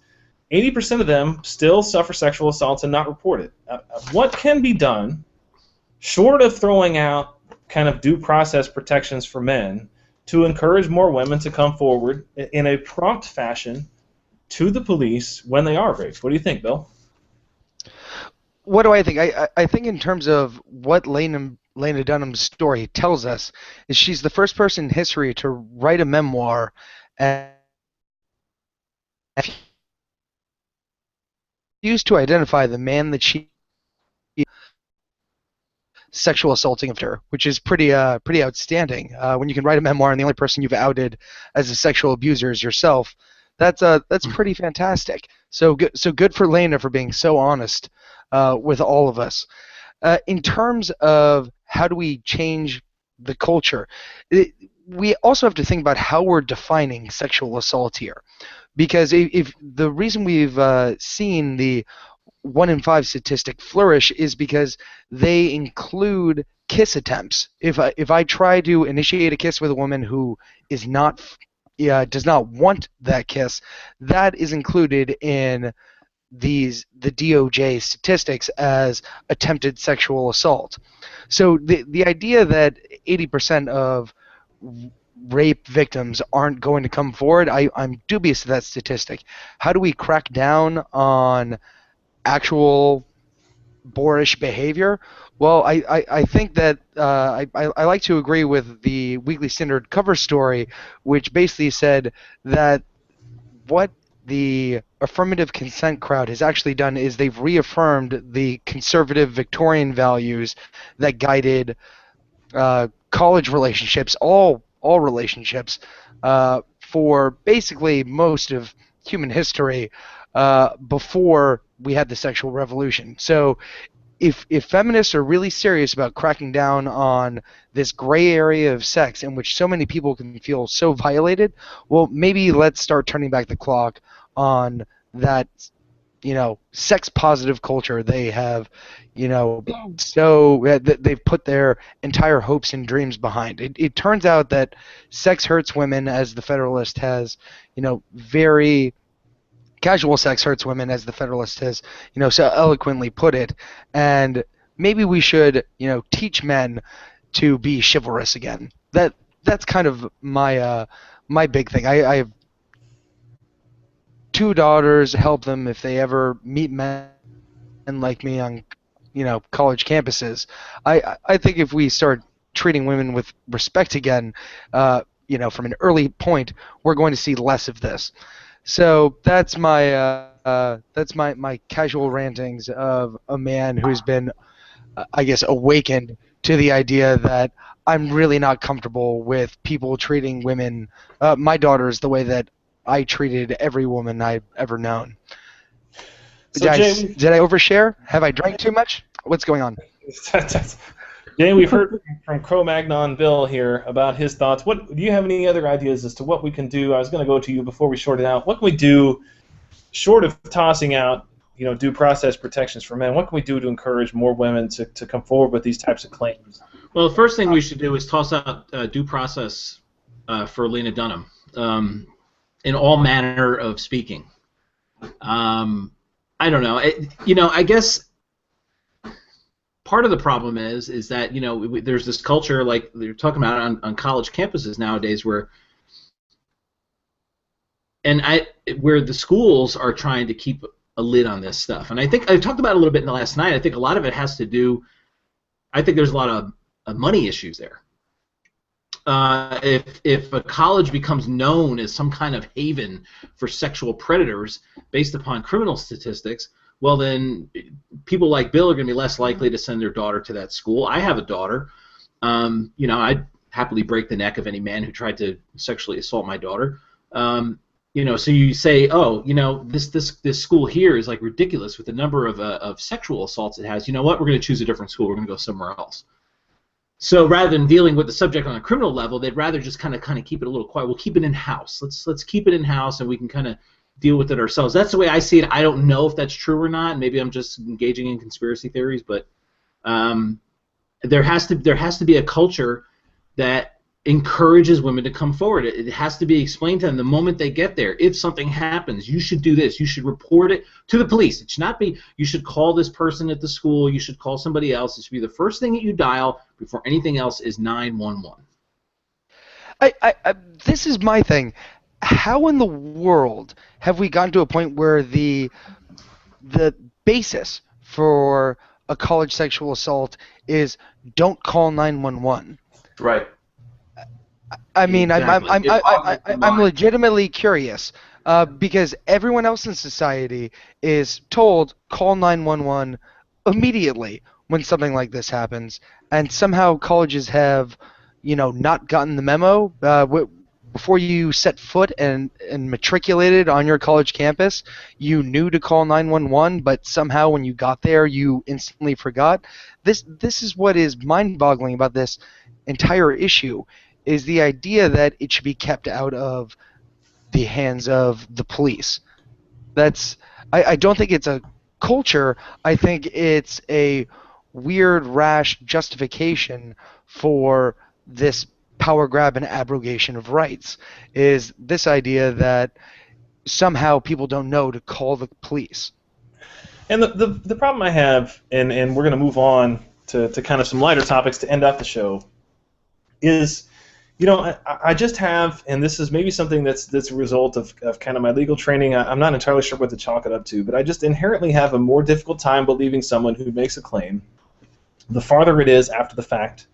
A: 80% of them still suffer sexual assaults and not report it. What can be done, short of throwing out kind of due process protections for men, to encourage more women to come forward in a prompt fashion to the police when they are raped? What do you think, Bill?
E: What do I think? I think in terms of what Lena Dunham's story tells us is she's the first person in history to write a memoir and used to identify the man that she sexual assaulting of her, which is pretty outstanding. When you can write a memoir and the only person you've outed as a sexual abuser is yourself, that's pretty fantastic. So good for Lena for being so honest with all of us. In terms of how do we change the culture. We also have to think about how we're defining sexual assault here, because if the reason we've seen the 1 in 5 statistic flourish is because they include kiss attempts. If I try to initiate a kiss with a woman who is not does not want that kiss, that is included in the DOJ statistics as attempted sexual assault. So the idea that 80% of rape victims aren't going to come forward, I'm dubious of that statistic. How do we crack down on actual boorish behavior? Well, I think that I like to agree with the Weekly Standard cover story, which basically said that what the affirmative consent crowd has actually done is they've reaffirmed the conservative Victorian values that guided college relationships, all relationships, for basically most of human history before we had the sexual revolution. So if feminists are really serious about cracking down on this gray area of sex in which so many people can feel so violated, well, maybe let's start turning back the clock on that, sex positive culture they have, so they've put their entire hopes and dreams behind. It turns out that sex hurts women, as the Federalist has, very casual sex hurts women, as the Federalist has, so eloquently put it. And maybe we should, teach men to be chivalrous again. That's kind of my my big thing. I have 2 daughters. Help them if they ever meet men like me on, college campuses. I think if we start treating women with respect again, from an early point, we're going to see less of this. So that's my my casual rantings of a man who's been, I guess, awakened to the idea that I'm really not comfortable with people treating women, my daughters, the way that I treated every woman I've ever known.
A: So
E: did I overshare? Have I drank too much? What's going on?
A: Jay, we've heard from Cro-Magnon Bill here about his thoughts. Do you have any other ideas as to what we can do? I was going to go to you before we short it out. What can we do, short of tossing out, due process protections for men? What can we do to encourage more women to come forward with these types of claims?
D: Well, the first thing we should do is toss out due process for Lena Dunham in all manner of speaking. I don't know. I guess part of the problem is that there's this culture, like they're talking about on college campuses nowadays, where the schools are trying to keep a lid on this stuff. And I think I talked about it a little bit in the last night. I think a lot of it has to do. I think there's a lot of money issues there. If a college becomes known as some kind of haven for sexual predators based upon criminal statistics, well then people like Bill are going to be less likely to send their daughter to that school. I have a daughter. I'd happily break the neck of any man who tried to sexually assault my daughter. So you say, this school here is like ridiculous with the number of sexual assaults it has. You know what? We're going to choose a different school. We're going to go somewhere else. So rather than dealing with the subject on a criminal level, they'd rather just kind of keep it a little quiet. We'll keep it in house. Let's keep it in house, and we can kind of deal with it ourselves. That's the way I see it. I don't know if that's true or not. Maybe I'm just engaging in conspiracy theories, but there has to be a culture that encourages women to come forward. It has to be explained to them the moment they get there. If something happens, you should do this. You should report it to the police. It should not be you should call this person at the school. You should call somebody else. It should be the first thing that you dial before anything else is 911.
E: This is my thing. How in the world have we gotten to a point where the basis for a college sexual assault is don't call 911?
F: Right.
E: I mean,
F: Exactly.
E: I'm legitimately curious because everyone else in society is told call 911 immediately when something like this happens, and somehow colleges have, not gotten the memo. Before you set foot and matriculated on your college campus, you knew to call 911, but somehow when you got there, you instantly forgot. This is what is mind-boggling about this entire issue is the idea that it should be kept out of the hands of the police. I don't think it's a culture. I think it's a weird, rash justification for this power grab and abrogation of rights, is this idea that somehow people don't know to call the police.
A: And the problem I have, and we're going to move on to kind of some lighter topics to end up the show, is, you know, I just have, and this is maybe something that's a result of kind of my legal training. I'm not entirely sure what to chalk it up to, but I just inherently have a more difficult time believing someone who makes a claim the farther it is after the fact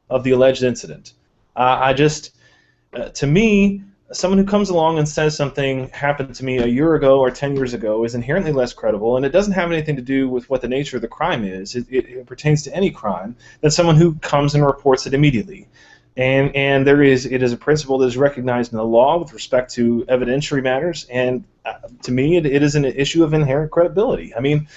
A: of the alleged incident. To me, someone who comes along and says something happened to me a year ago or 10 years ago is inherently less credible, and it doesn't have anything to do with what the nature of the crime is. It pertains to any crime than someone who comes and reports it immediately. And it is a principle that is recognized in the law with respect to evidentiary matters, and to me it is an issue of inherent credibility. I mean,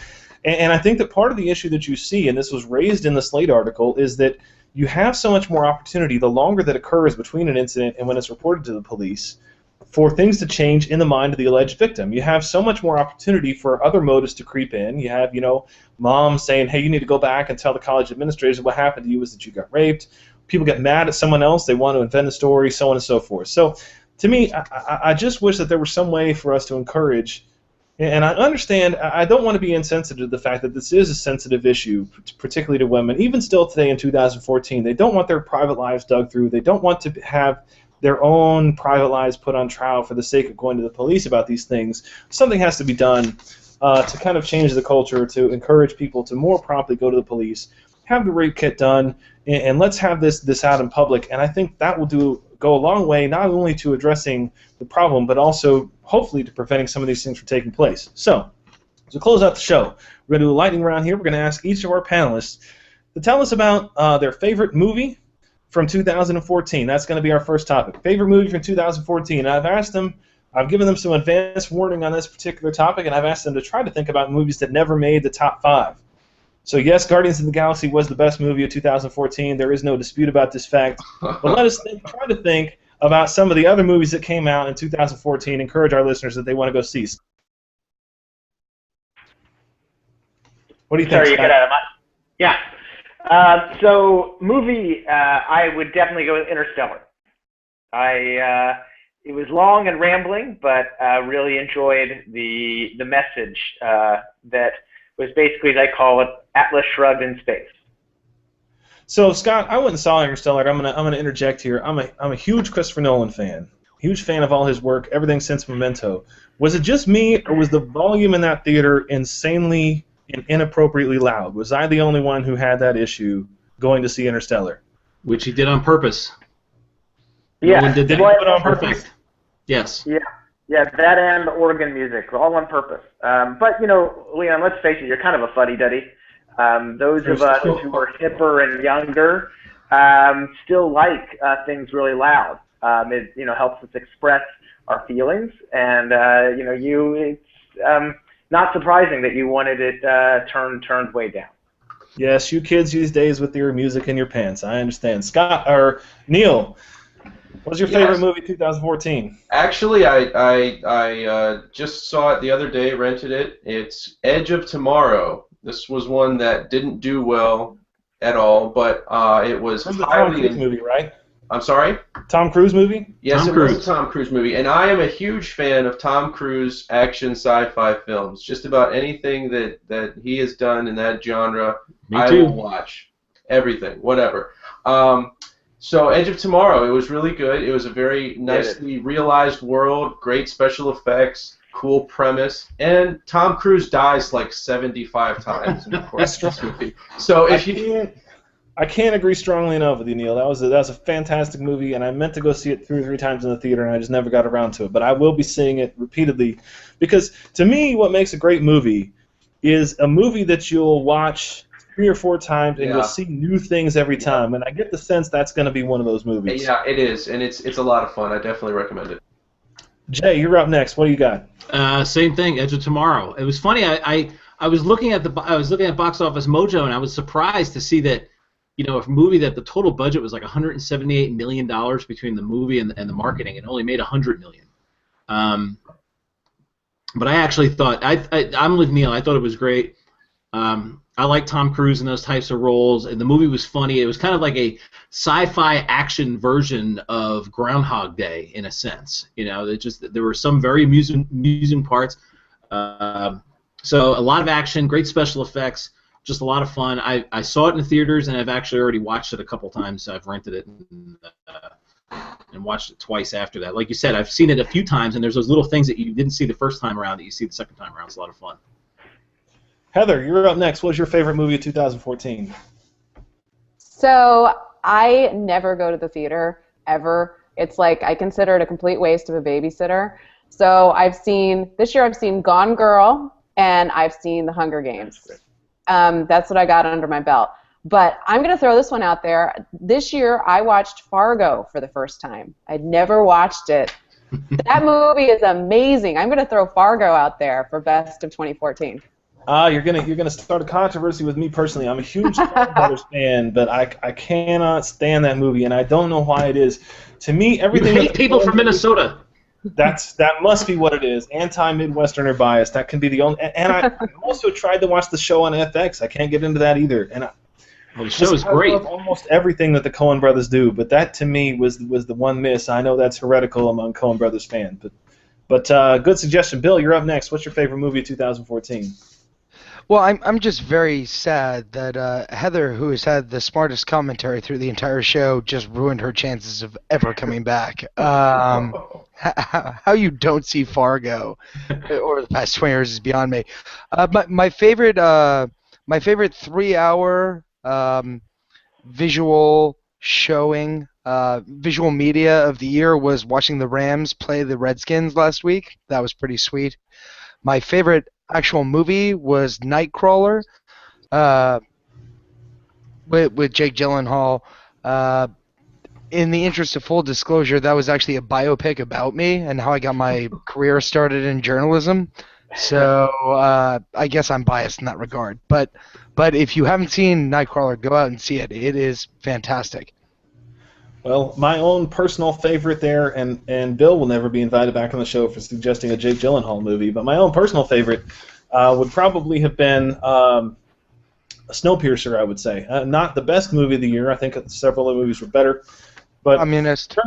A: and I think that part of the issue that you see, and this was raised in the Slate article, is that you have so much more opportunity the longer that occurs between an incident and when it's reported to the police for things to change in the mind of the alleged victim. You have so much more opportunity for other motives to creep in. You have, you know, mom saying, hey, you need to go back and tell the college administrators what happened to you was that you got raped. People get mad at someone else. They want to invent a story, so on and so forth. So to me, I just wish that there was some way for us to encourage. And I understand, I don't want to be insensitive to the fact that this is a sensitive issue, particularly to women. Even still today in 2014, they don't want their private lives dug through. They don't want to have their own private lives put on trial for the sake of going to the police about these things. Something has to be done to kind of change the culture, to encourage people to more promptly go to the police, have the rape kit done, and let's have this out in public. And I think that will go a long way, not only to addressing the problem, but also hopefully to preventing some of these things from taking place. So, to close out the show, we're going to do a lightning round here. We're going to ask each of our panelists to tell us about their favorite movie from 2014. That's going to be our first topic. Favorite movie from 2014. I've given them some advance warning on this particular topic, and I've asked them to try to think about movies that never made the top 5. So yes, Guardians of the Galaxy was the best movie of 2014. There is no dispute about this fact. But let us try to think about some of the other movies that came out in 2014. Encourage our listeners that they want to go see. What do you think,
C: Sorry, you
A: Scott?
C: got out of my... Yeah. So movie, I would definitely go with Interstellar. It was long and rambling, but really enjoyed the message that was basically, as I call it, Atlas Shrugged in space.
A: So Scott, I went and saw Interstellar. I'm gonna interject here. I'm a huge Christopher Nolan fan. Huge fan of all his work, everything since Memento. Was it just me, or was the volume in that theater insanely and inappropriately loud? Was I the only one who had that issue going to see Interstellar?
D: Which he did on purpose.
C: Yeah,
D: No one did that.
C: well,
A: Put on purpose.
D: Yes.
C: Yeah, that and the organ music, all on purpose. But, you know, Leon, let's face it, you're kind of a fuddy-duddy. Those of us who are hipper and younger still like things really loud. It, you know, helps us express our feelings, and, you know, it's not surprising that you wanted it turned way down.
A: Yes, you kids these days with your music in your pants. I understand. Scott, or Neal, what's your favorite movie 2014?
F: Actually, I just saw it the other day, rented it. It's Edge of Tomorrow. This was one that didn't do well at all, but it was
A: This is the Tom Cruise movie, right?
F: I'm sorry?
A: Tom Cruise movie?
F: Yes,
D: Tom
F: it was
D: Cruise.
F: a Tom Cruise movie, and I am a huge fan of Tom Cruise action sci-fi films. Just about anything that he has done in that genre,
D: Me too.
F: I will watch. Everything, whatever. So Edge of Tomorrow, it was really good. It was a very nicely realized world, great special effects, cool premise, and Tom Cruise dies like 75 times in the course of this movie. So if
A: I can't agree strongly enough with you, Neal. That was a fantastic movie, and I meant to go see it 2 or 3 times in the theater, and I just never got around to it. But I will be seeing it repeatedly, because to me, what makes a great movie is a movie that you'll watch 3 or 4 times, and you'll see new things every time. And I get the sense that's going to be one of those movies.
F: Yeah, it is, and it's a lot of fun. I definitely recommend it.
A: Jay, you're up next. What do you got?
D: Same thing, Edge of Tomorrow. It was funny. I was looking at Box Office Mojo, and I was surprised to see that you know, a movie that the total budget was like $178 million between the movie and the marketing, and only made $100 million. But I actually thought I'm with Neal. I thought it was great. I like Tom Cruise in those types of roles, and the movie was funny. It was kind of like a sci-fi action version of Groundhog Day in a sense. You know, there were some very amusing parts. So a lot of action, great special effects, just a lot of fun. I saw it in the theaters, and I've actually already watched it a couple times. I've rented it and watched it twice after that. Like you said, I've seen it a few times, and there's those little things that you didn't see the first time around that you see the second time around. It's a lot of fun.
A: Heather, you're up next. What's your favorite movie of 2014?
B: So I never go to the theater, ever. It's like I consider it a complete waste of a babysitter. So this year I've seen Gone Girl, and I've seen The Hunger Games. That's what I got under my belt. But I'm going to throw this one out there. This year I watched Fargo for the first time. I'd never watched it. That movie is amazing. I'm going to throw Fargo out there for best of 2014.
A: You're gonna start a controversy with me personally. I'm a huge Coen Brothers fan, but I cannot stand that movie, and I don't know why it is. To me, everything.
D: You hate people from Minnesota.
A: That must be what it is. Anti-Midwesterner bias. That can be the only. And I also tried to watch the show on FX. I can't get into that either. And
D: the show is great.
A: I love almost everything that the Coen Brothers do, but that to me was the one miss. I know that's heretical among Coen Brothers fans, but good suggestion, Bill. You're up next. What's your favorite movie of 2014?
E: Well, I'm just very sad that Heather, who has had the smartest commentary through the entire show, just ruined her chances of ever coming back. How you don't see Fargo over the past 20 years is beyond me. My favorite 3-hour visual showing, visual media of the year was watching the Rams play the Redskins last week. That was pretty sweet. My favorite actual movie was Nightcrawler with Jake Gyllenhaal. In the interest of full disclosure, that was actually a biopic about me and how I got my career started in journalism. So I guess I'm biased in that regard. But if you haven't seen Nightcrawler, go out and see it. It is fantastic.
A: Well, my own personal favorite there, and Bill will never be invited back on the show for suggesting a Jake Gyllenhaal movie, but my own personal favorite would probably have been Snowpiercer, I would say. Not the best movie of the year. I think several of the movies were better. But
E: Communist.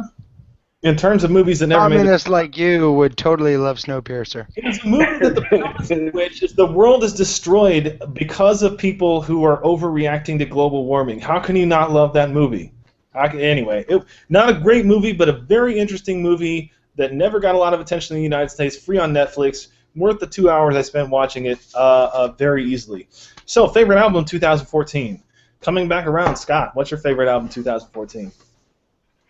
A: In terms of movies that never made it.
E: Communists like you would totally love Snowpiercer.
A: It's a movie that the premise in which is the world is destroyed because of people who are overreacting to global warming. How can you not love that movie? Anyway, not a great movie, but a very interesting movie that never got a lot of attention in the United States, free on Netflix, worth the 2 hours I spent watching it very easily. So, favorite album 2014. Coming back around, Scott, what's your favorite album 2014?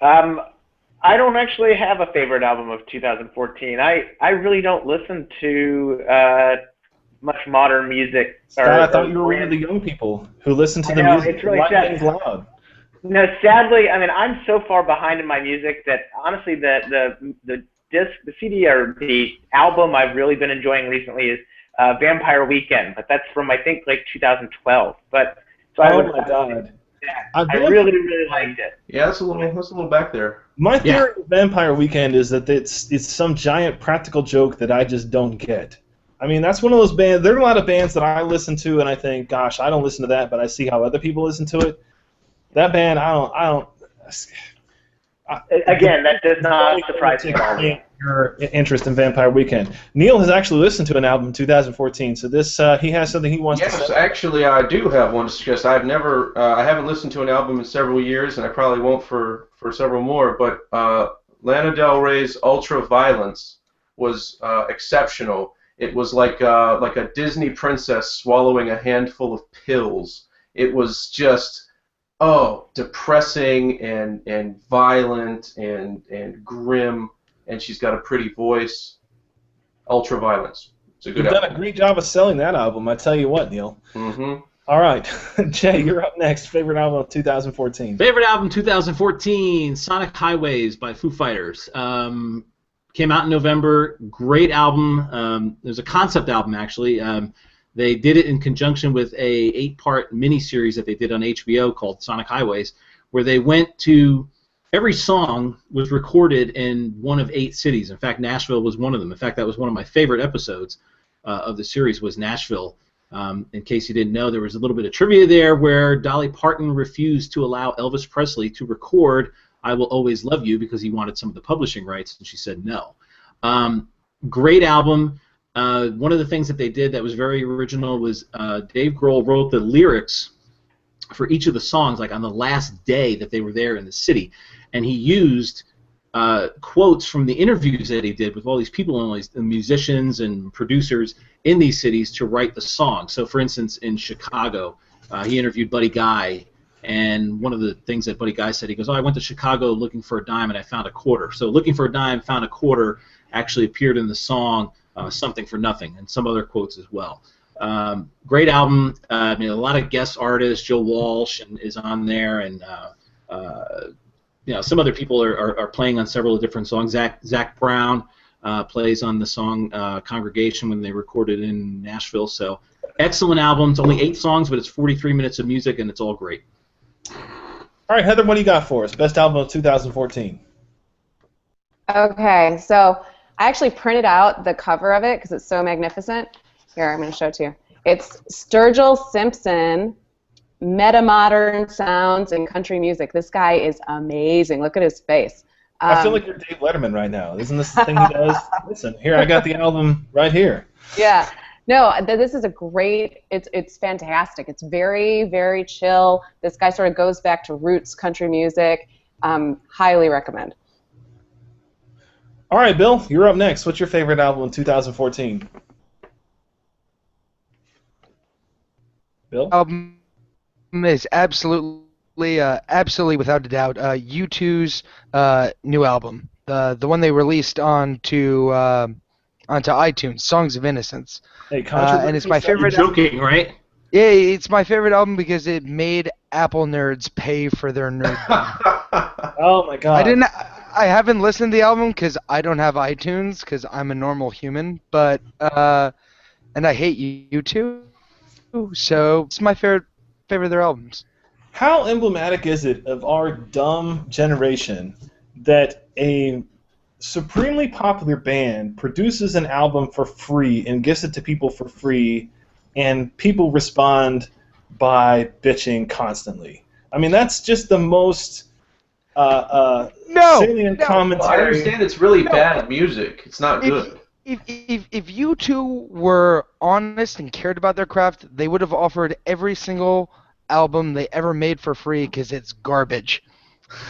C: I don't actually have a favorite album of 2014. I really don't listen to much modern music.
A: Scott, I thought you were one of the young people who listen to the music
C: it's really
A: things loud.
C: No, sadly, I mean, I'm so far behind in my music that honestly, the disc, the CD or the album I've really been enjoying recently is Vampire Weekend, but that's from I think like 2012. But so
A: my God.
C: I really liked it.
F: Yeah, that's a little back there.
A: My theory of Vampire Weekend is that it's some giant practical joke that I just don't get. I mean, that's one of those bands. There are a lot of bands that I listen to and I think, gosh, I don't listen to that, but I see how other people listen to it. That band, I don't.
C: Again, that does not surprise me at all.
A: Your interest in Vampire Weekend. Neal has actually listened to an album in 2014, so this he has something he wants to say.
F: Yes, actually, I do have one to suggest. I haven't listened to an album in several years, and I probably won't for several more. But Lana Del Rey's Ultraviolence was exceptional. It was like a Disney princess swallowing a handful of pills. It was just depressing and violent and grim. And she's got a pretty voice. Ultraviolence. It's a good album.
A: You've done a great job of selling that album, I tell you what, Neal.
F: Mm-hmm.
A: All right. Jay, you're up next. Favorite album of 2014.
D: Favorite album 2014, Sonic Highways by Foo Fighters. Came out in November. Great album. There's a concept album, actually. They did it in conjunction with a 8-part miniseries that they did on HBO called Sonic Highways, where they went to every song was recorded in one of 8 cities. In fact, Nashville was one of them. In fact, that was one of my favorite episodes of the series was Nashville. In case you didn't know, there was a little bit of trivia there where Dolly Parton refused to allow Elvis Presley to record I Will Always Love You because he wanted some of the publishing rights, and she said no. Great album. One of the things that they did that was very original was Dave Grohl wrote the lyrics for each of the songs, like on the last day that they were there in the city, and he used quotes from the interviews that he did with all these people and all these musicians and producers in these cities to write the song. So, for instance, in Chicago, he interviewed Buddy Guy, and one of the things that Buddy Guy said, he goes, "Oh, I went to Chicago looking for a dime and I found a quarter." So, "Looking for a dime, found a quarter" actually appeared in the song "Something for Nothing," and some other quotes as well. Great album. I mean, a lot of guest artists. Joe Walsh is on there, and some other people are playing on several different songs. Zach Brown plays on the song "Congregation" when they recorded in Nashville. So, excellent album. It's only 8 songs, but it's 43 minutes of music, and it's all great.
A: All right, Heather, what do you got for us? Best album of 2014.
B: Okay, so I actually printed out the cover of it because it's so magnificent. Here, I'm going to show it to you. It's Sturgill Simpson, Metamodern Sounds in Country Music. This guy is amazing. Look at his face.
A: I feel like you're Dave Letterman right now. Isn't this the thing he does? Listen, here, I got the album right here.
B: Yeah. No, this is a great, it's fantastic. It's very, very chill. This guy sort of goes back to roots country music. Highly recommend.
A: All right, Bill, you're up next. What's your favorite album in 2014? Bill?
E: Album is absolutely without a doubt U2's new album, the one they released onto iTunes, Songs of Innocence.
A: Hey,
E: and it's my favorite.
D: You're joking, right?
E: Yeah, it's my favorite album because it made Apple nerds pay for their nerddom.
A: Oh my God!
E: I haven't listened to the album because I don't have iTunes because I'm a normal human, but and I hate U2, so it's my favorite of their albums.
A: How emblematic is it of our dumb generation that a supremely popular band produces an album for free and gives it to people for free, and people respond by bitching constantly? I mean, that's just the most salient commentary.
F: Well, I understand it's really bad music. It's not good.
E: If you two were honest and cared about their craft, they would have offered every single album they ever made for free because it's garbage.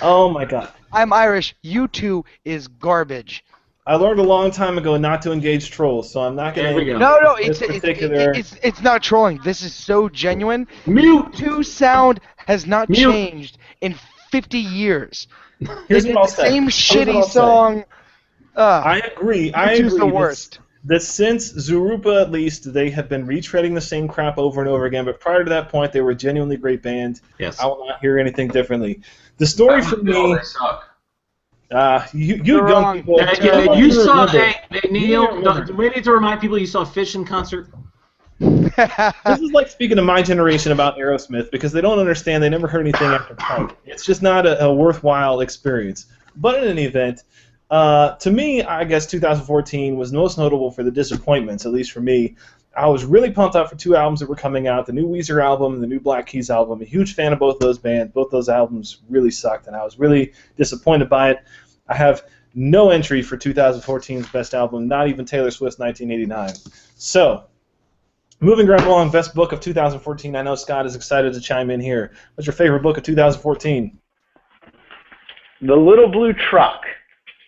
A: Oh my God.
E: I'm Irish. U2 is garbage.
A: I learned a long time ago not to engage trolls, so I'm not going to.
E: No, it's not trolling. This is so genuine. U2 sound has not changed in 50 years.
A: Here's what I'll say.
E: Same shitty song.
A: I agree.
E: U2's the worst.
A: That since Zorupa, at least, they have been retreading the same crap over and over again. But prior to that point, they were a genuinely great band.
D: Yes.
A: I will not hear anything differently. The story for me.
F: They suck.
A: You young people.
D: You saw. Hey, Neal. We need to remind people you saw Fish in concert.
A: This is like speaking to my generation about Aerosmith because they don't understand. They never heard anything after punk. It's just not a worthwhile experience. But in any event. To me, I guess 2014 was most notable for the disappointments, at least for me. I was really pumped up for 2 albums that were coming out, the new Weezer album and the new Black Keys album. A huge fan of both those bands. Both those albums really sucked, and I was really disappointed by it. I have no entry for 2014's best album, not even Taylor Swift's 1989. So, moving right along, best book of 2014. I know Scott is excited to chime in here. What's your favorite book of 2014?
C: The Little Blue Truck.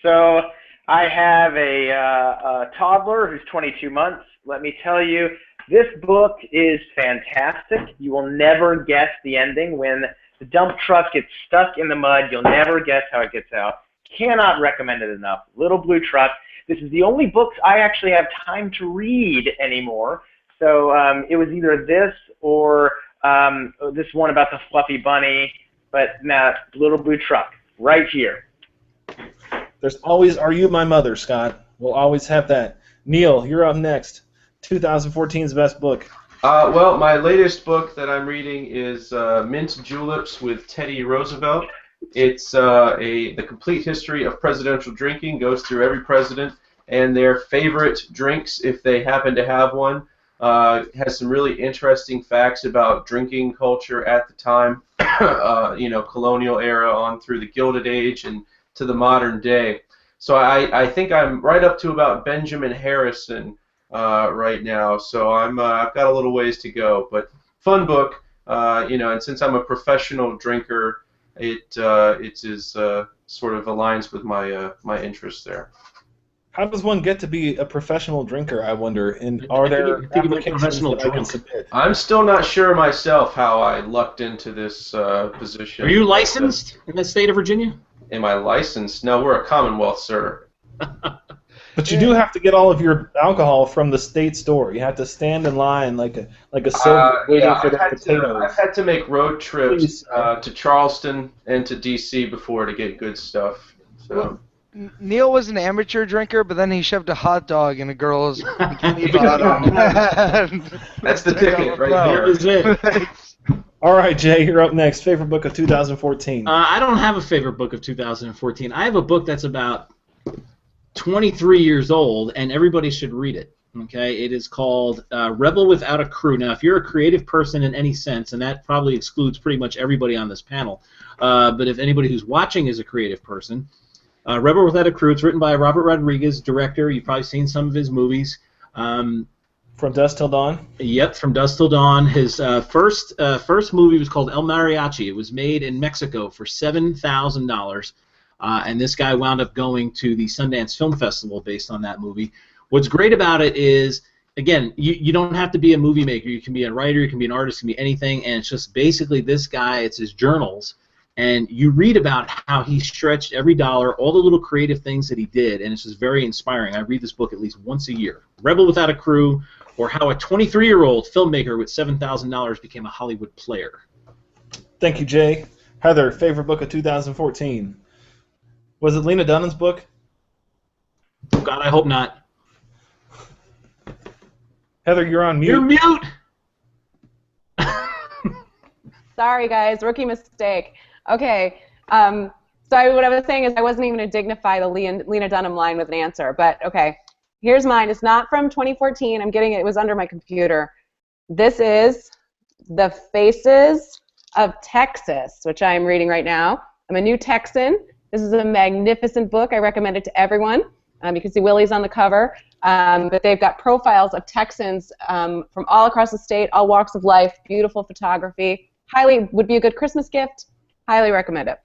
C: So I have a toddler who's 22 months. Let me tell you, this book is fantastic. You will never guess the ending. When the dump truck gets stuck in the mud, you'll never guess how it gets out. Cannot recommend it enough. Little Blue Truck. This is the only book I actually have time to read anymore. So it was either this or this one about the fluffy bunny, but now Little Blue Truck, right here.
A: There's always Are You My Mother, Scott. We'll always have that. Neal, you're up next. 2014's best book.
F: Well, my latest book that I'm reading is Mint Juleps with Teddy Roosevelt. It's the complete history of presidential drinking, goes through every president and their favorite drinks if they happen to have one. Has some really interesting facts about drinking culture at the time, colonial era on through the Gilded Age and to the modern day. So I think I'm right up to about Benjamin Harrison right now. So I've got a little ways to go, but fun book. And since I'm a professional drinker, it is sort of aligns with my interests there.
A: How does one get to be a professional drinker, I wonder? And are there applications that I can submit?
F: I'm still not sure myself how I lucked into this position.
D: Are you licensed in the state of Virginia?
F: Am I licensed? No, we're a Commonwealth, sir.
A: But you do have to get all of your alcohol from the state store. You have to stand in line like a Soviet waiting for the potatoes.
F: I've had to make road trips to Charleston and to D.C. before to get good stuff. So.
E: Well, Neal was an amateur drinker, but then he shoved a hot dog in a girl's bikini bottom.
F: That's the ticket right there.
D: That is it.
A: All right, Jay, you're up next. Favorite book of 2014?
D: I don't have a favorite book of 2014. I have a book that's about 23 years old, and everybody should read it. Okay, it is called Rebel Without a Crew. Now, if you're a creative person in any sense, and that probably excludes pretty much everybody on this panel, but if anybody who's watching is a creative person, Rebel Without a Crew. It's written by Robert Rodriguez, director. You've probably seen some of his movies.
A: From Dusk Till Dawn?
D: Yep, From Dusk Till Dawn. His first movie was called El Mariachi. It was made in Mexico for $7,000, and this guy wound up going to the Sundance Film Festival based on that movie. What's great about it is, again, you don't have to be a movie maker. You can be a writer, you can be an artist, you can be anything, and it's just basically this guy, it's his journals, and you read about how he stretched every dollar, all the little creative things that he did, and it's just very inspiring. I read this book at least once a year. Rebel Without a Crew, or how a 23-year-old filmmaker with $7,000 became a Hollywood player.
A: Thank you, Jay. Heather, favorite book of 2014? Was it Lena Dunham's book?
D: Oh, God, I hope not.
A: Heather, you're on mute.
D: You're mute!
B: Sorry, guys. Rookie mistake. Okay. So what I was saying is I wasn't even going to dignify the Lena Dunham line with an answer. But, okay. Here's mine. It's not from 2014. I'm getting it. It was under my computer. This is The Faces of Texas, which I'm reading right now. I'm a new Texan. This is a magnificent book. I recommend it to everyone. You can see Willie's on the cover. But they've got profiles of Texans from all across the state, all walks of life, beautiful photography. Highly would be a good Christmas gift. Highly recommend it.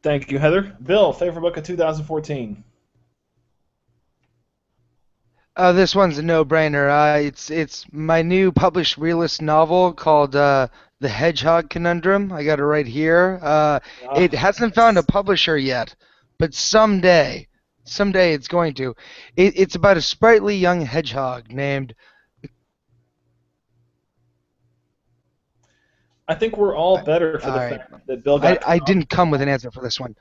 A: Thank you, Heather. Bill, favorite book of 2014?
E: This one's a no-brainer. It's my new published realist novel called The Hedgehog Conundrum. I got it right here. It hasn't found a publisher yet, but someday it's going to. It's about a sprightly young hedgehog named...
A: I think we're all better for the fact that Bill got...
E: I didn't come with an answer for this one.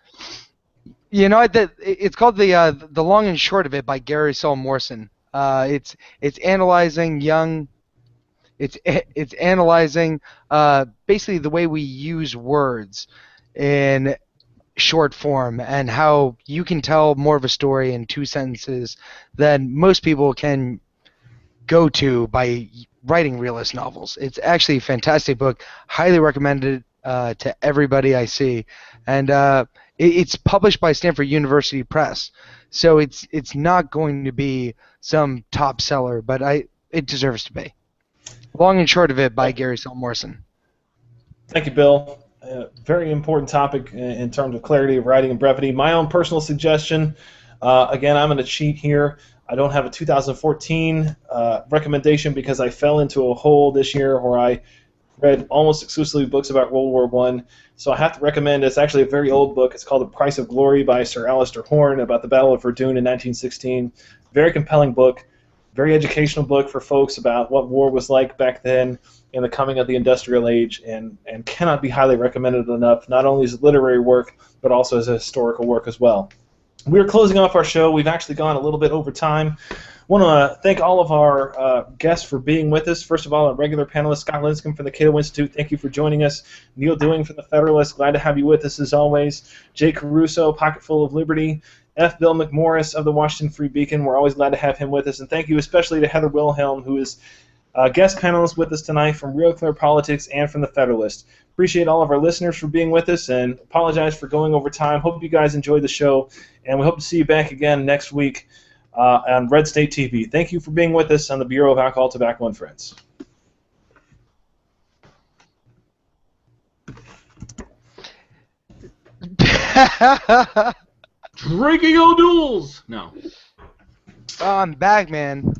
E: You know, it's called The Long and Short of It by Gary Saul Morrison. It's analyzing it's analyzing basically the way we use words in short form and how you can tell more of a story in 2 sentences than most people can go to by writing realist novels. It's actually a fantastic book. Highly recommended to everybody I see, and it's published by Stanford University Press. So it's not going to be some top seller, but it deserves to be. Long and Short of It by Gary Saul Morrison.
A: Thank you, Bill. Very important topic in terms of clarity of writing and brevity. My own personal suggestion, again, I'm going to cheat here. I don't have a 2014 recommendation because I fell into a hole this year where I read almost exclusively books about World War I. So I have to recommend, it's actually a very old book. It's called The Price of Glory by Sir Alistair Horn about the Battle of Verdun in 1916. Very compelling book, very educational book for folks about what war was like back then in the coming of the industrial age, and cannot be highly recommended enough, not only as a literary work, but also as a historical work as well. We're closing off our show. We've actually gone a little bit over time. want to thank all of our guests for being with us. First of all, our regular panelist, Scott Lincicome from the Cato Institute. Thank you for joining us. Neal Dewing from the Federalist. Glad to have you with us as always. Jay Caruso, Pocketful of Liberty. F. Bill McMorris of the Washington Free Beacon. We're always glad to have him with us. And thank you especially to Heather Wilhelm, who is a guest panelist with us tonight from Real Clear Politics and from the Federalist. Appreciate all of our listeners for being with us and apologize for going over time. Hope you guys enjoyed the show, and we hope to see you back again next week on Red State TV. Thank you for being with us on the Bureau of Alcohol, Tobacco, and Friends.
D: Drinking O'Doul's! No.
E: Oh, I'm back, man.